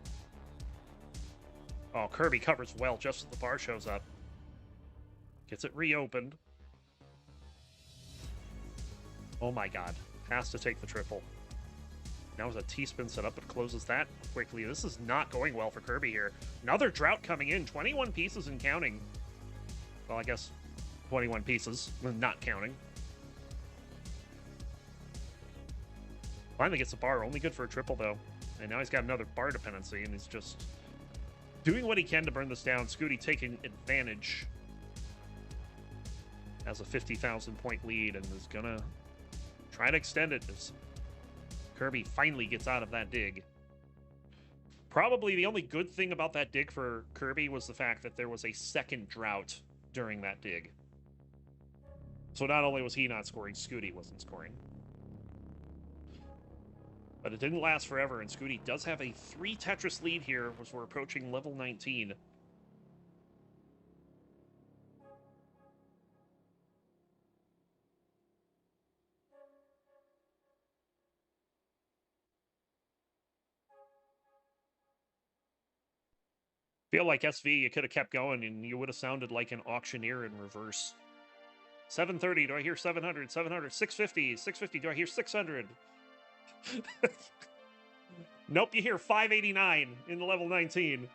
Oh, Kirby covers well just as the bar shows up. Gets it reopened. Oh my god. Has to take the triple. Now with a T-spin set up, but closes that quickly. This is not going well for Kirby here. Another drought coming in. 21 pieces and counting. Well, I guess 21 pieces, not counting. Finally gets a bar. Only good for a triple, though. And now he's got another bar dependency, and he's just doing what he can to burn this down. Scuti taking advantage. Has a 50,000 point lead and is gonna try to extend it as Kirby finally gets out of that dig. Probably the only good thing about that dig for Kirby was the fact that there was a second drought during that dig. So not only was he not scoring, Scuti wasn't scoring. But it didn't last forever, and Scuti does have a 3 Tetris lead here as we're approaching level 19. Feel like SV, you could have kept going and you would have sounded like an auctioneer in reverse. 730, do I hear 700? 700, 650, 650, do I hear 600? Nope, you hear 589 in the level 19.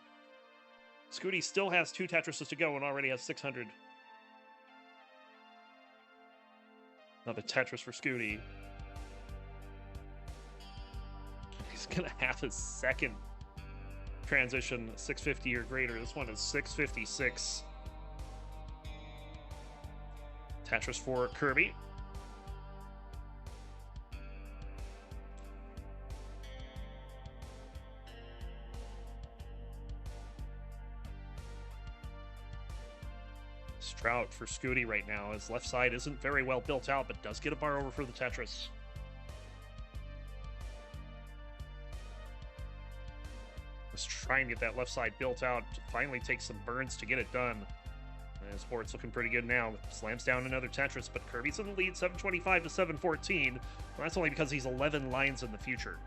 Scuti still has 2 Tetrises to go and already has 600. Another Tetris for Scuti. He's gonna have his second transition 650 or greater. This one is 656. Tetris for Kirby. Drought for Scuti right now. His left side isn't very well built out, but does get a bar over for the Tetris. Let's try and get that left side built out to finally take some burns to get it done. And his board's looking pretty good now. Slams down another Tetris, but Kirby's in the lead, 725 to 714. Well, that's only because he's 11 lines in the future.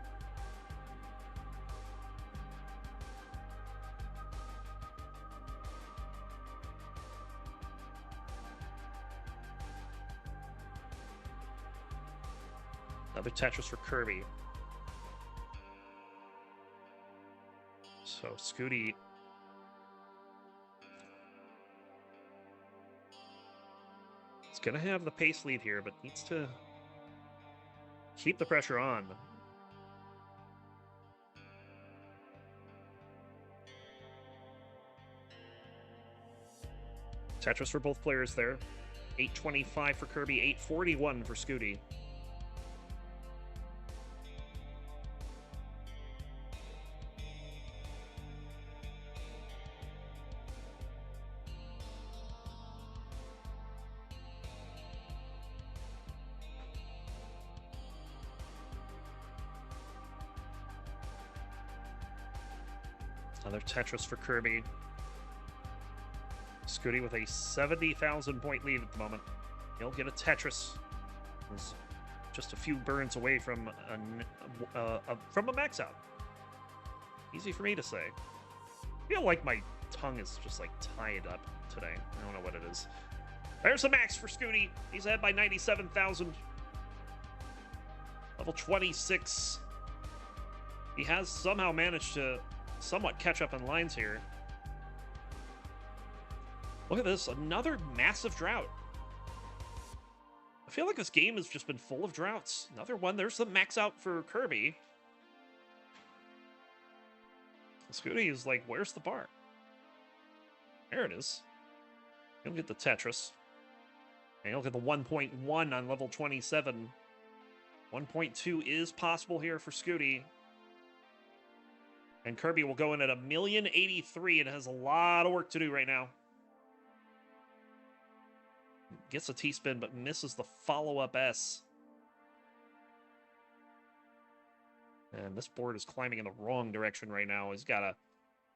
Another Tetris for Kirby. So Scuti is going to have the pace lead here, but needs to keep the pressure on. Tetris for both players there. 825 for Kirby, 841 for Scuti. Another Tetris for Kirby. Scuti with a 70,000 point lead at the moment. He'll get a Tetris. He's just a few burns away from a max out. Easy for me to say. I feel like my tongue is just like tied up today. I don't know what it is. There's a max for Scuti. He's ahead by 97,000. Level 26. He has somehow managed to somewhat catch up in lines here. Look at this, another massive drought. I feel like this game has just been full of droughts. Another one, there's the max out for Kirby. Scuti is like, where's the bar? There it is. You'll get the Tetris. And you'll get the 1.1 on level 27. 1.2 is possible here for Scuti. And Kirby will go in at 1,000,083 and has a lot of work to do right now. Gets a T-spin, but misses the follow-up S. And this board is climbing in the wrong direction right now. He's got to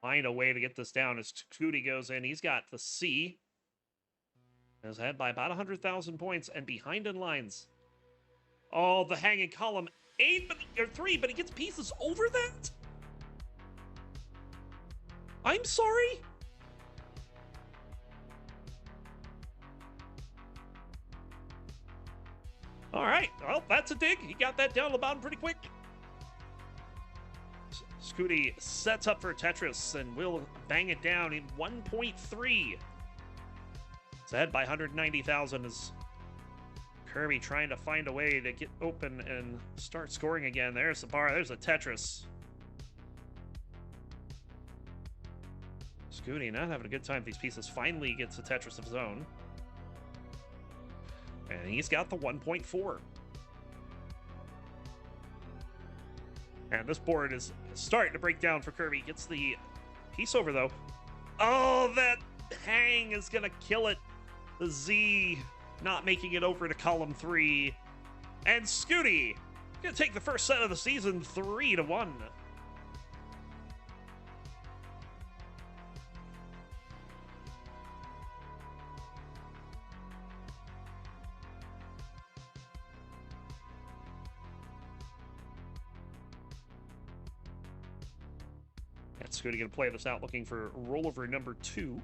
find a way to get this down. As Scuti goes in, he's got the C. Is ahead by about 100,000 points and behind in lines. Oh, the hanging column. 3, but he gets pieces over that? I'm sorry? All right, well, that's a dig. He got that down to the bottom pretty quick. Scuti sets up for Tetris and will bang it down in 1.3. It's ahead by 190,000 as Kirby trying to find a way to get open and start scoring again. There's the bar. There's a Tetris. Scuti not having a good time with these pieces. Finally gets a Tetris of his own. And he's got the 1.4. And this board is starting to break down for Kirby. Gets the piece over, though. Oh, that hang is going to kill it. The Z not making it over to column 3. And Scuti going to take the first set of the season 3-1. Scuti going to play this out, looking for rollover number 2.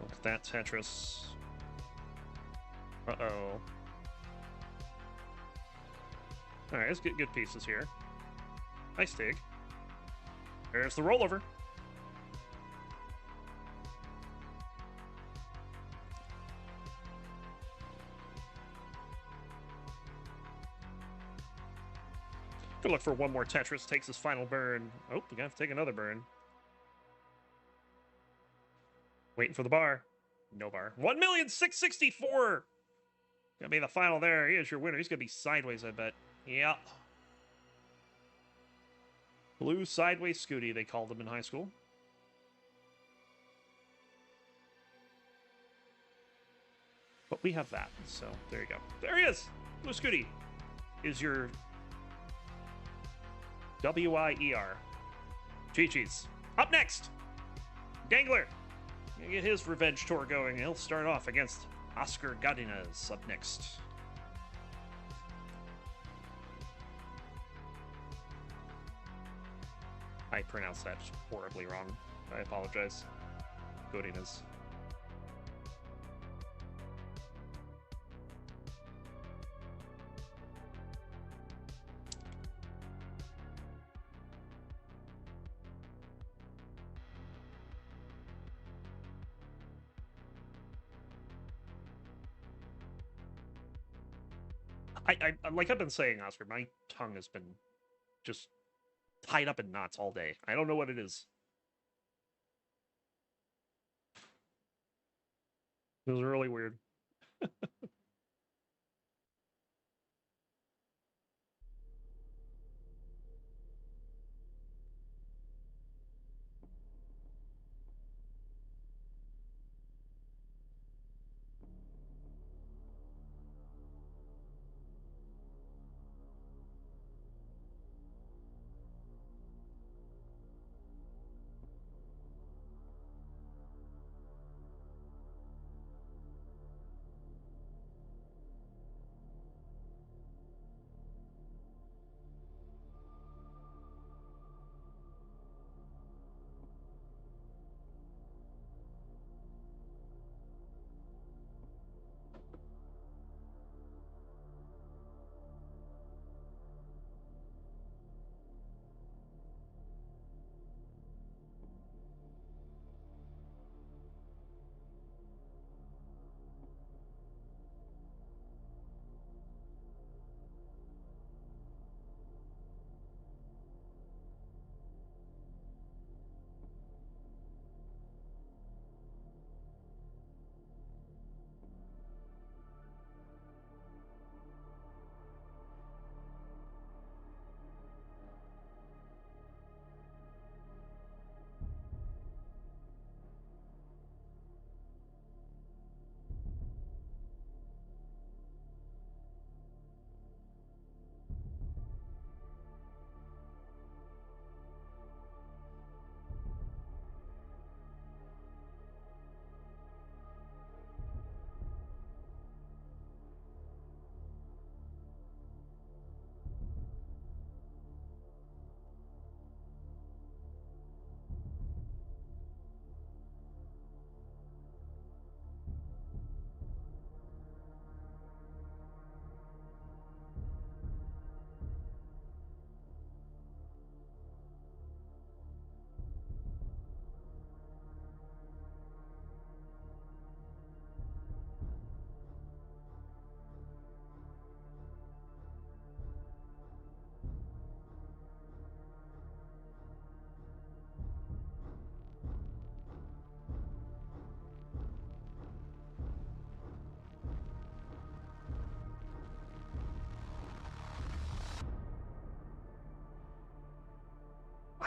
Look at that Tetris. Uh-oh. All right, let's get good pieces here. Nice dig. There's the rollover. Good look for one more Tetris. Takes his final burn. Oh, we got to take another burn. Waiting for the bar. No bar. 1,664,000. Gonna be the final there. He is your winner. He's gonna be sideways, I bet. Yeah. Blue sideways Scuti, they called him in high school. But we have that, so there you go. There he is! Blue Scuti is your W-I-E-R. Chi-Chi's. Up next, Dengler. Gonna get his revenge tour going. He'll start off against Oscar Godinez up next. I pronounced that horribly wrong. I apologize. Godinez. I like I've been saying, Oscar, my tongue has been just tied up in knots all day. I don't know what it is. It was really weird.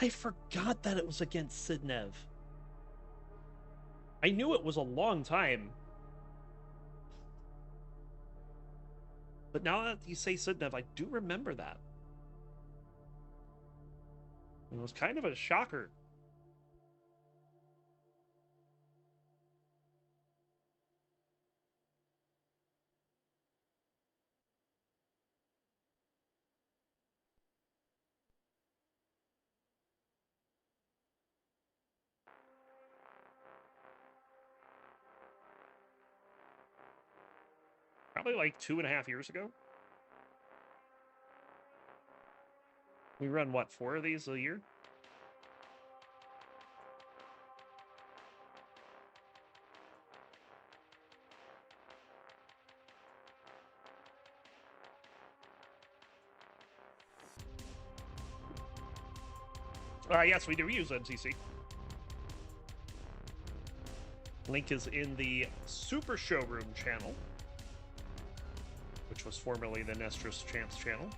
I forgot that it was against Sidnev. I knew it was a long time. But now that you say Sidnev, I do remember that. It was kind of a shocker. Probably like 2.5 years ago. We run, what, 4 of these a year? Yes, we do use NTC. Link is in the Super Showroom channel, which was formerly the Nestris Champs channel.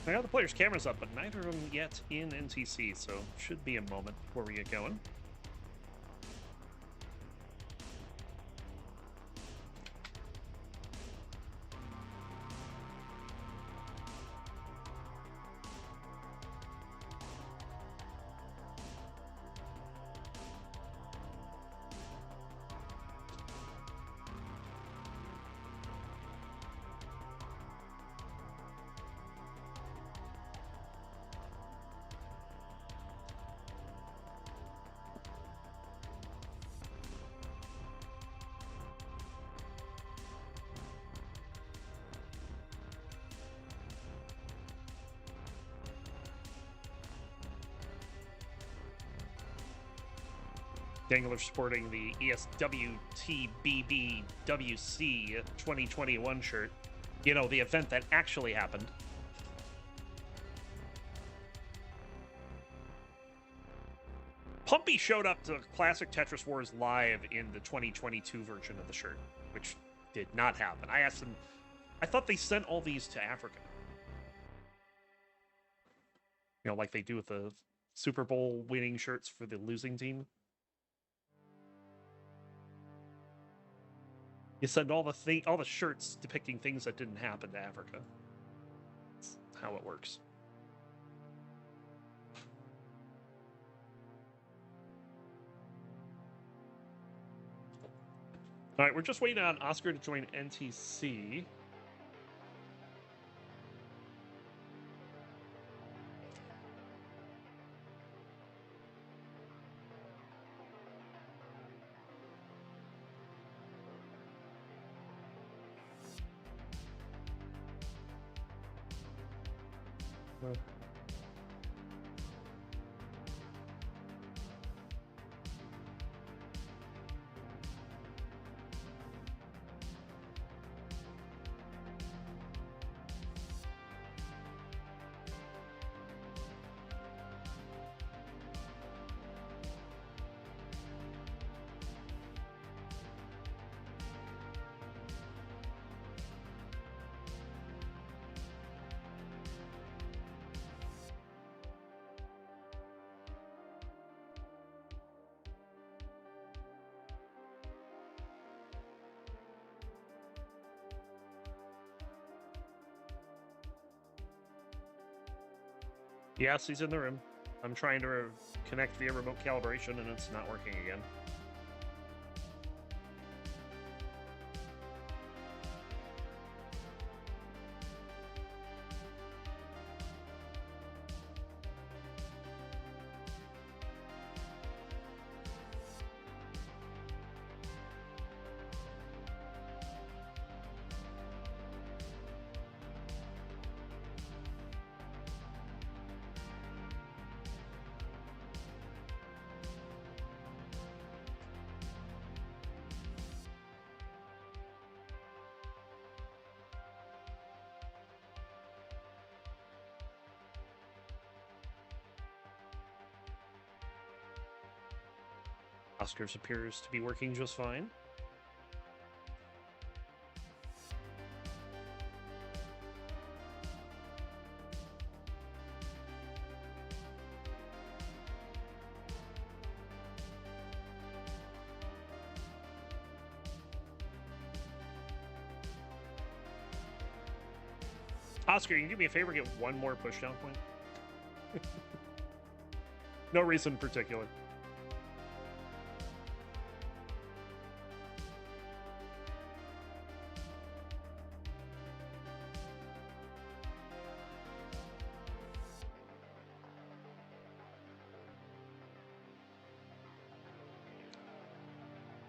I got the players' cameras up, but neither of them yet in NTC, so should be a moment before we get going. Dengler sporting the ESWTBBWC 2021 shirt. You know, the event that actually happened. Pumpy showed up to Classic Tetris Wars Live in the 2022 version of the shirt, which did not happen. I asked him, I thought they sent all these to Africa. You know, like they do with the Super Bowl winning shirts for the losing team. You send all the shirts depicting things that didn't happen to Africa. That's how it works. All right, we're just waiting on Oscar to join NTC. Yes, he's in the room. I'm trying to connect via remote calibration, and it's not working again. Oscars appears to be working just fine. Oscar, you can do me a favor, get one more pushdown point? No reason in particular.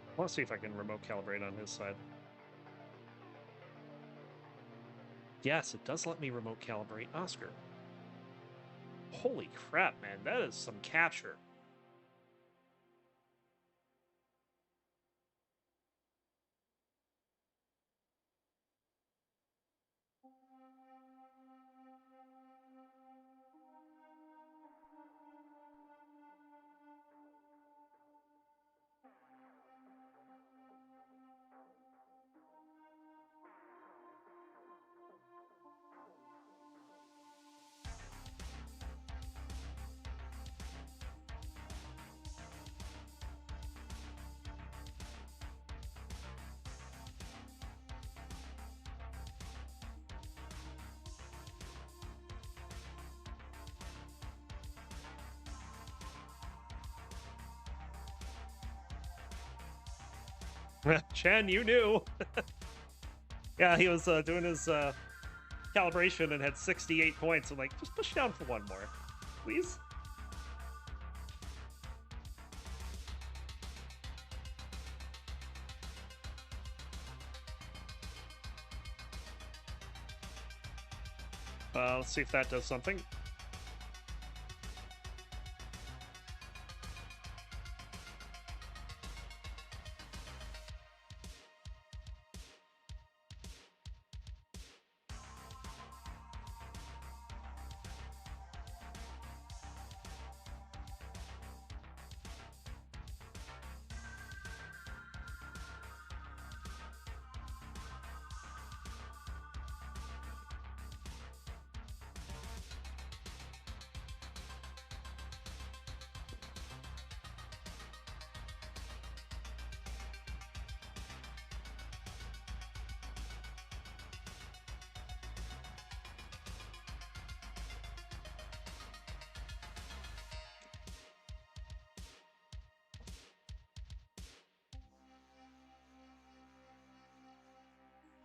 I want to see if I can remote calibrate on his side. Yes, it does let me remote calibrate Oscar. Holy crap, man. That is some capture. Chen, you knew. Yeah, he was doing his calibration and had 68 points. I'm like, just push down for one more, please. Let's see if that does something.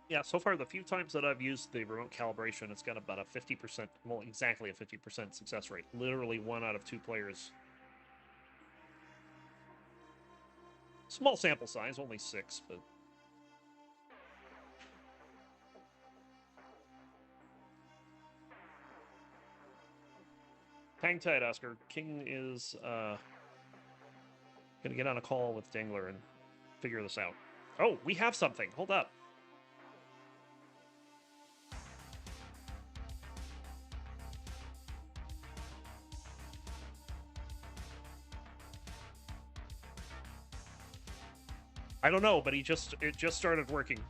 Yeah, so far the few times that I've used the remote calibration, it's got about a 50%, well, exactly a 50% success rate. Literally 1 out of 2 players. Small sample size, only 6, but... Hang tight, Oscar. King is gonna get on a call with Dengler and figure this out. Oh, we have something. Hold up. I don't know, but it just started working.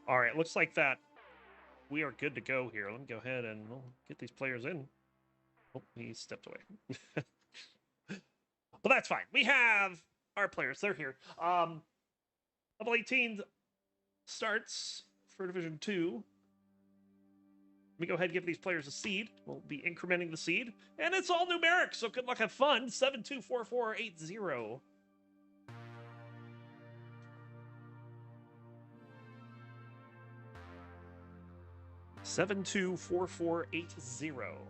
All right, looks like that we are good to go here. Let me go ahead and we'll get these players in. Oh, he stepped away. But that's fine. We have our players. They're here. Level 18 starts for Division 2. Let me go ahead and give these players a seed. We'll be incrementing the seed. And it's all numeric, so good luck, have fun. 724480. Seven two 4480.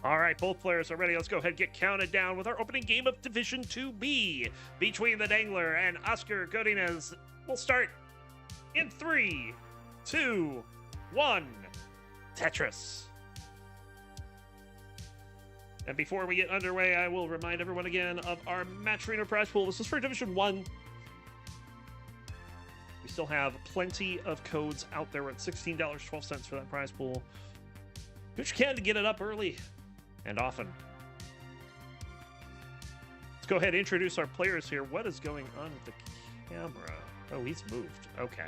All right, both players are ready. Let's go ahead and get counted down with our opening game of Division 2B between the Dengler and Oscar Godinez. We'll start in 3, 2, 1. Tetris. And before we get underway, I will remind everyone again of our matcherino prize pool. This is for Division 1. We still have plenty of codes out there. We're at $16.12 for that prize pool. Do what you can to get it up early and often. Let's go ahead and introduce our players here. What is going on with the camera? Oh, he's moved. Okay.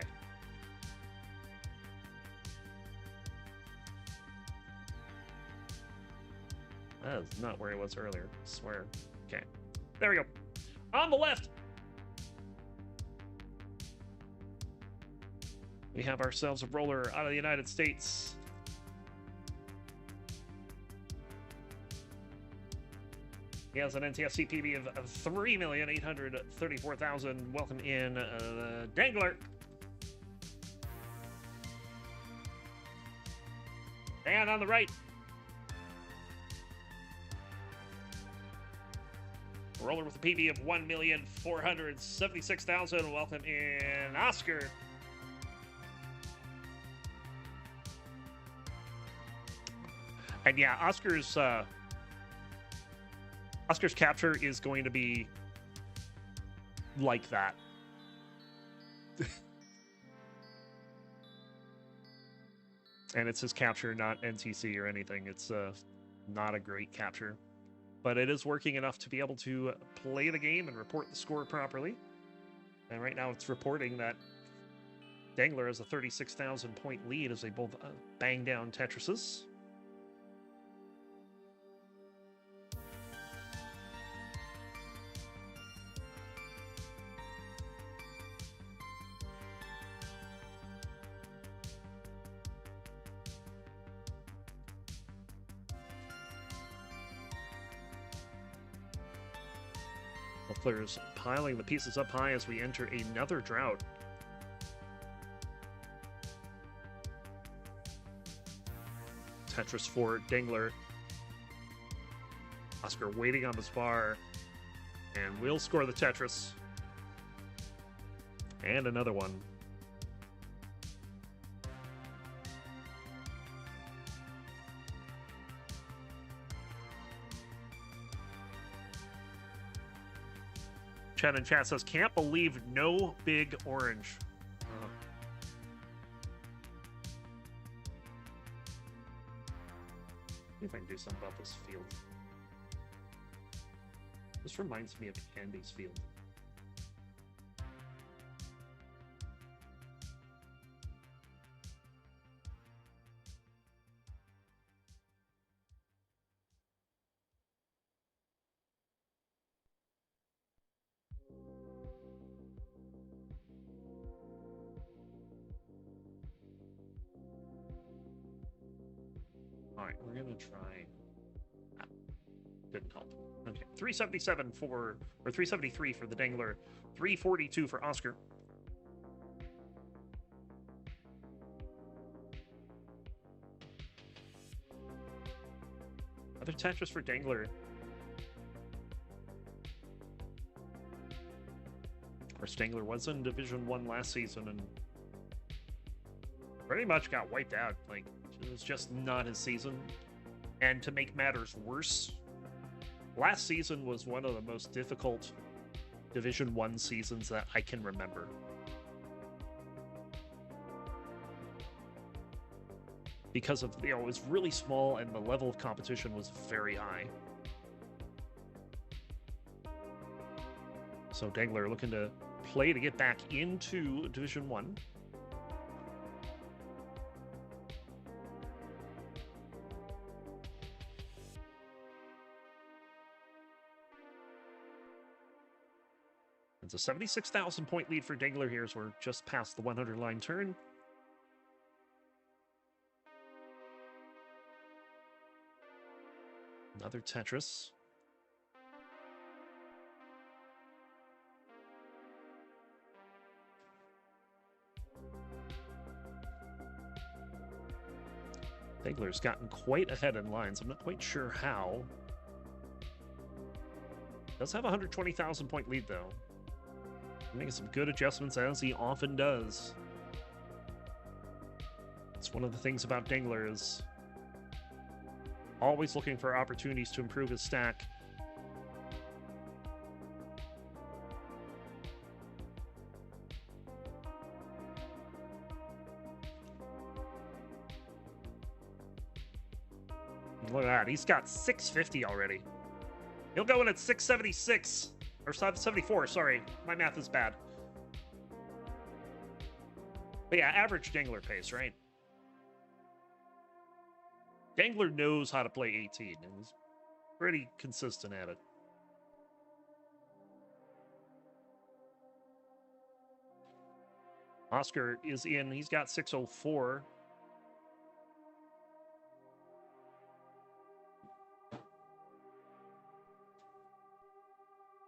That is not where he was earlier, I swear. Okay. There we go. On the left, we have ourselves a roller out of the United States. He has an NTSC PB of 3,834,000. Welcome in, Dengler. And on the right, roller with a PB of 1,476,000. Welcome in, Oscar. And yeah, Oscar's capture is going to be like that. And it's his capture, not NTC or anything. It's not a great capture. But it is working enough to be able to play the game and report the score properly. And right now it's reporting that Dengler has a 36,000 point lead as they both bang down Tetrises. Players piling the pieces up high as we enter another drought. Tetris for Dengler. Oscar waiting on the spar. And will score the Tetris. And another one. Chat in chat says, can't believe no big orange. See if I can do something about this field. This reminds me of Andy's field. Alright, we're gonna try. Ah, didn't help. Okay, 377 for, or 373 for the Dengler, 342 for Oscar. Other Tetris for Dengler. Of course, Dengler was in Division 1 last season and pretty much got wiped out. Like, it was just not his season. And to make matters worse, last season was one of the most difficult Division 1 seasons that I can remember. Because of, it was really small and the level of competition was very high. So Dengler looking to play to get back into Division 1. It's a 76,000 point lead for Dengler here as we're just past the 100 line turn. Another Tetris. Dengler's gotten quite ahead in lines. I'm not quite sure how. Does have a 120,000 point lead though. Making some good adjustments as he often does. It's one of the things about Dengler is always looking for opportunities to improve his stack. Look at that. He's got 650 already. He'll go in at 676. Or 774, sorry. My math is bad. But yeah, average Dengler pace, right? Dengler knows how to play 18, and he's pretty consistent at it. Oscar is in. He's got 604.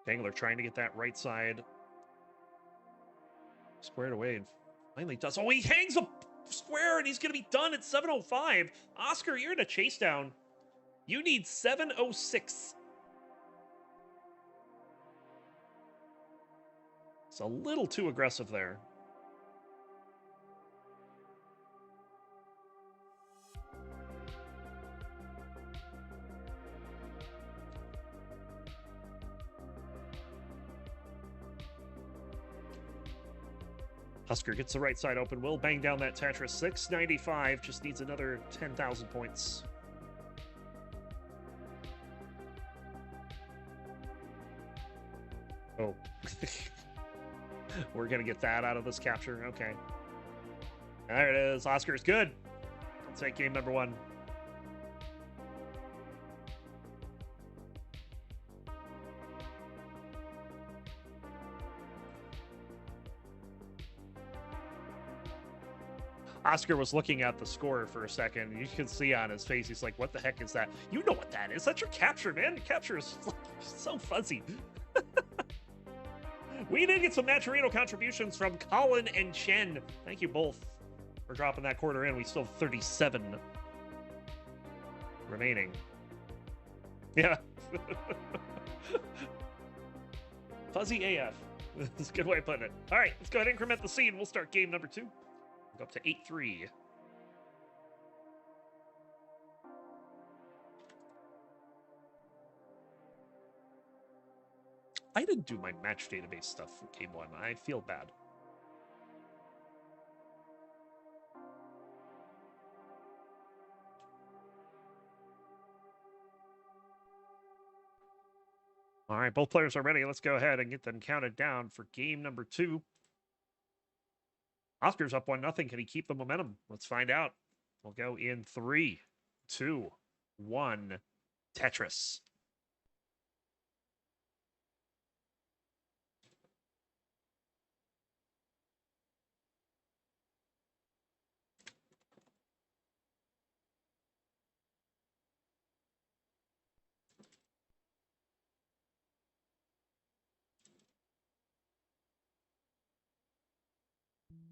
Dengler trying to get that right side squared away and finally does. Oh, he hangs a square and he's going to be done at 705. Oscar, you're in a chase down. You need 706. It's a little too aggressive there. Oscar gets the right side open. Will bang down that Tetris. 695. Just needs another 10,000 points. Oh. We're going to get that out of this capture. Okay. There it is. Oscar's good. Let's take game number 1. Oscar was looking at the score for a second. And you can see on his face, he's like, what the heck is that? You know what that is. That's your capture, man. Your capture is so fuzzy. We did get some matcherino contributions from Colin and Chen. Thank you both for dropping that quarter in. We still have 37 remaining. Yeah. Fuzzy AF. That's a good way of putting it. All right, let's go ahead and increment the scene. We'll start game number 2. Go up to 8-3. I didn't do my match database stuff for game 1. I feel bad. All right, both players are ready. Let's go ahead and get them counted down for game number 2. Oscar's up 1-0. Can he keep the momentum? Let's find out. We'll go in 3, 2, 1. Tetris.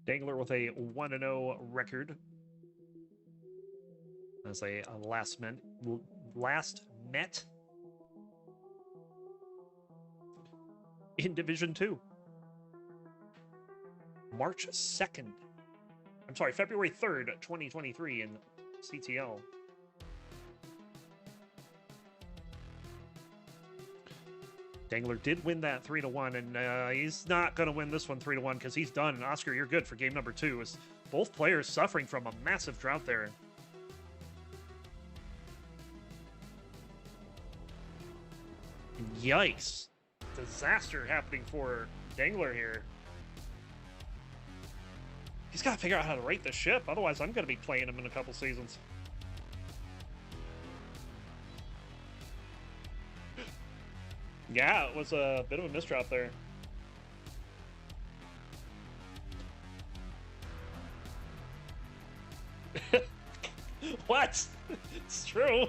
Dengler with a 1-0 record as a last met in Division 2. March 2nd. I'm sorry, February 3rd, 2023 in CTL. Dengler did win that 3-1, and he's not going to win this one 3-1 because he's done. Oscar, you're good for game number 2. As both players suffering from a massive drought there. Yikes. Disaster happening for Dengler here. He's got to figure out how to rate the ship, otherwise I'm going to be playing him in a couple seasons. Yeah, it was a bit of a misdrop there. What? It's true.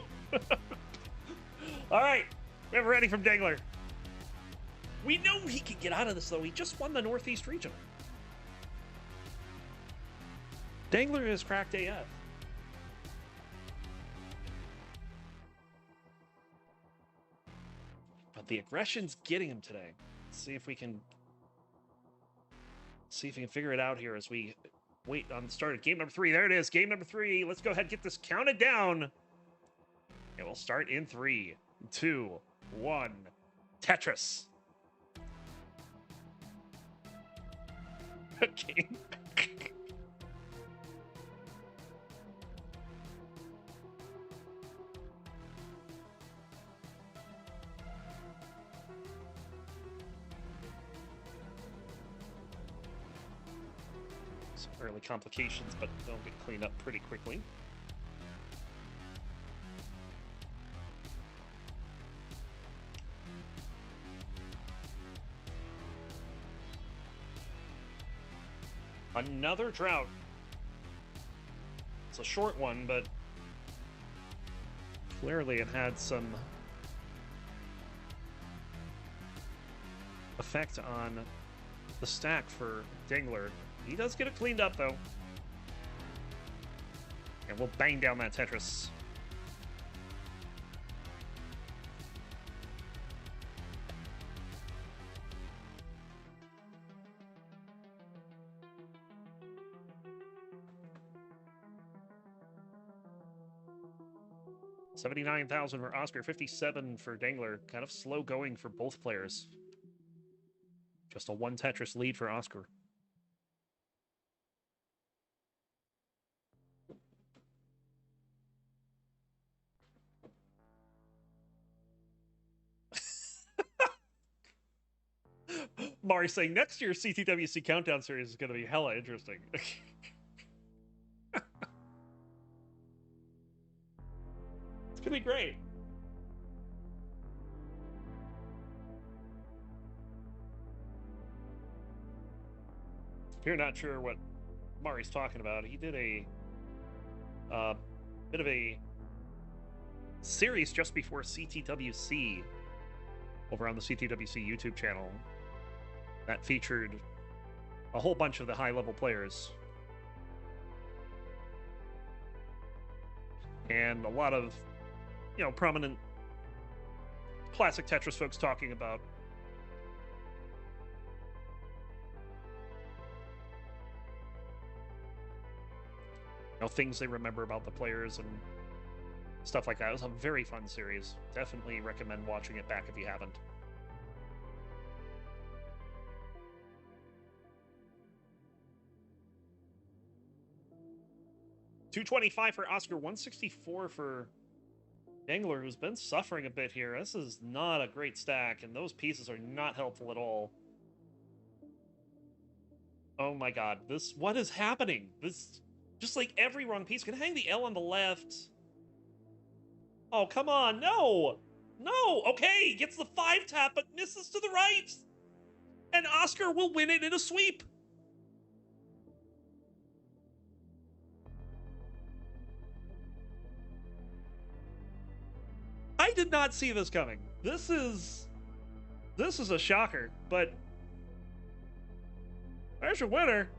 All right, we have a ready from Dengler. We know he can get out of this, though. He just won the Northeast region. Dengler is cracked AF. But the aggression's getting him today. Let's see if we can figure it out here as we wait on the start of game number 3. There it is, game number 3. Let's go ahead and get this counted down. And we'll start in 3, 2, 1. Tetris. Okay. Some early complications, but they'll get cleaned up pretty quickly. Another drought. It's a short one, but clearly it had some effect on the stack for Dengler. He does get it cleaned up, though. And we'll bang down that Tetris. $79,000 for Oscar, 57 for Dengler. Kind of slow going for both players. Just a 1 Tetris lead for Oscar. Mari saying next year's CTWC Countdown series is going to be hella interesting. It's going to be great. If you're not sure what Mari's talking about, he did a bit of a series just before CTWC over on the CTWC YouTube channel that featured a whole bunch of the high-level players. And a lot of, you know, prominent classic Tetris folks talking about things they remember about the players and stuff like that. It was a very fun series. Definitely recommend watching it back if you haven't. $225 for Oscar, 164 for Dengler, who's been suffering a bit here. This is not a great stack, and those pieces are not helpful at all. Oh my god, what is happening? This, just like every wrong piece, can hang the L on the left. Oh, come on, no! No, okay, gets the 5 tap, but misses to the right! And Oscar will win it in a sweep! I did not see this coming. This is a shocker, but there's your winner.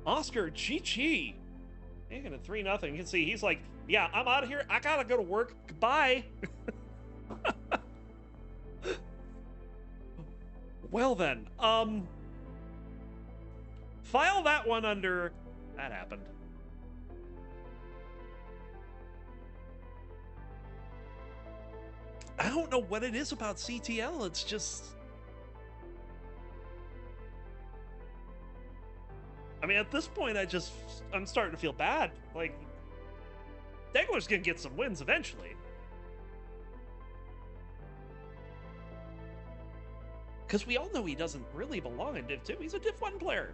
Oscar, GG. Making it 3-0. You can see he's like, yeah, I'm out of here. I gotta go to work. Goodbye. Well then, file that one under that happened. don't know what it is about CTL. It's just... I mean, at this point, I'm starting to feel bad. Like, Dengler's gonna get some wins eventually. Because we all know he doesn't really belong in Div 2. He's a Div 1 player.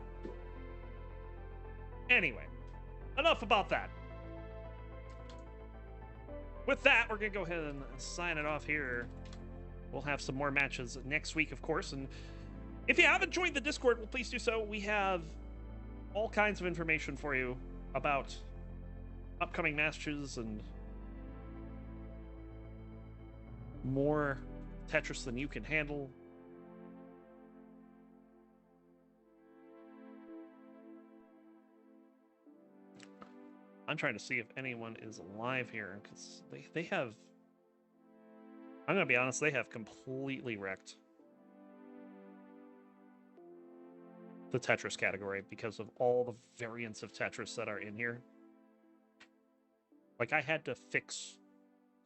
Anyway, enough about that. With that, we're going to go ahead and sign it off here. We'll have some more matches next week, of course. And if you haven't joined the Discord, well, please do so. We have all kinds of information for you about upcoming matches and more Tetris than you can handle. I'm trying to see if anyone is alive here, because they have... I'm going to be honest, they have completely wrecked the Tetris category because of all the variants of Tetris that are in here. Like, I had to fix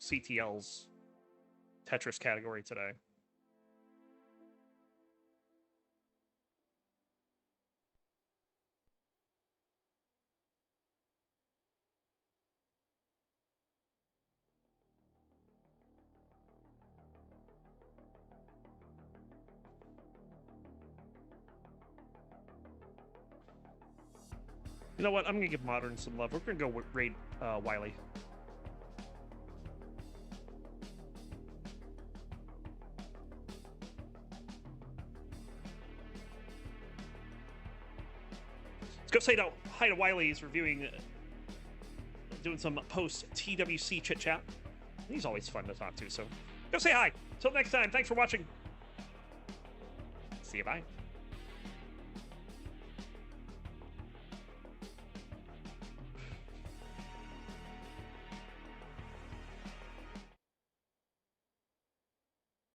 CTL's Tetris category today. You know what? I'm going to give Modern some love. We're going to go raid Wiley. Let's go say hi to Wiley. He's reviewing, doing some post-TWC chit-chat. He's always fun to talk to, so go say hi. Till next time, thanks for watching. See you, bye.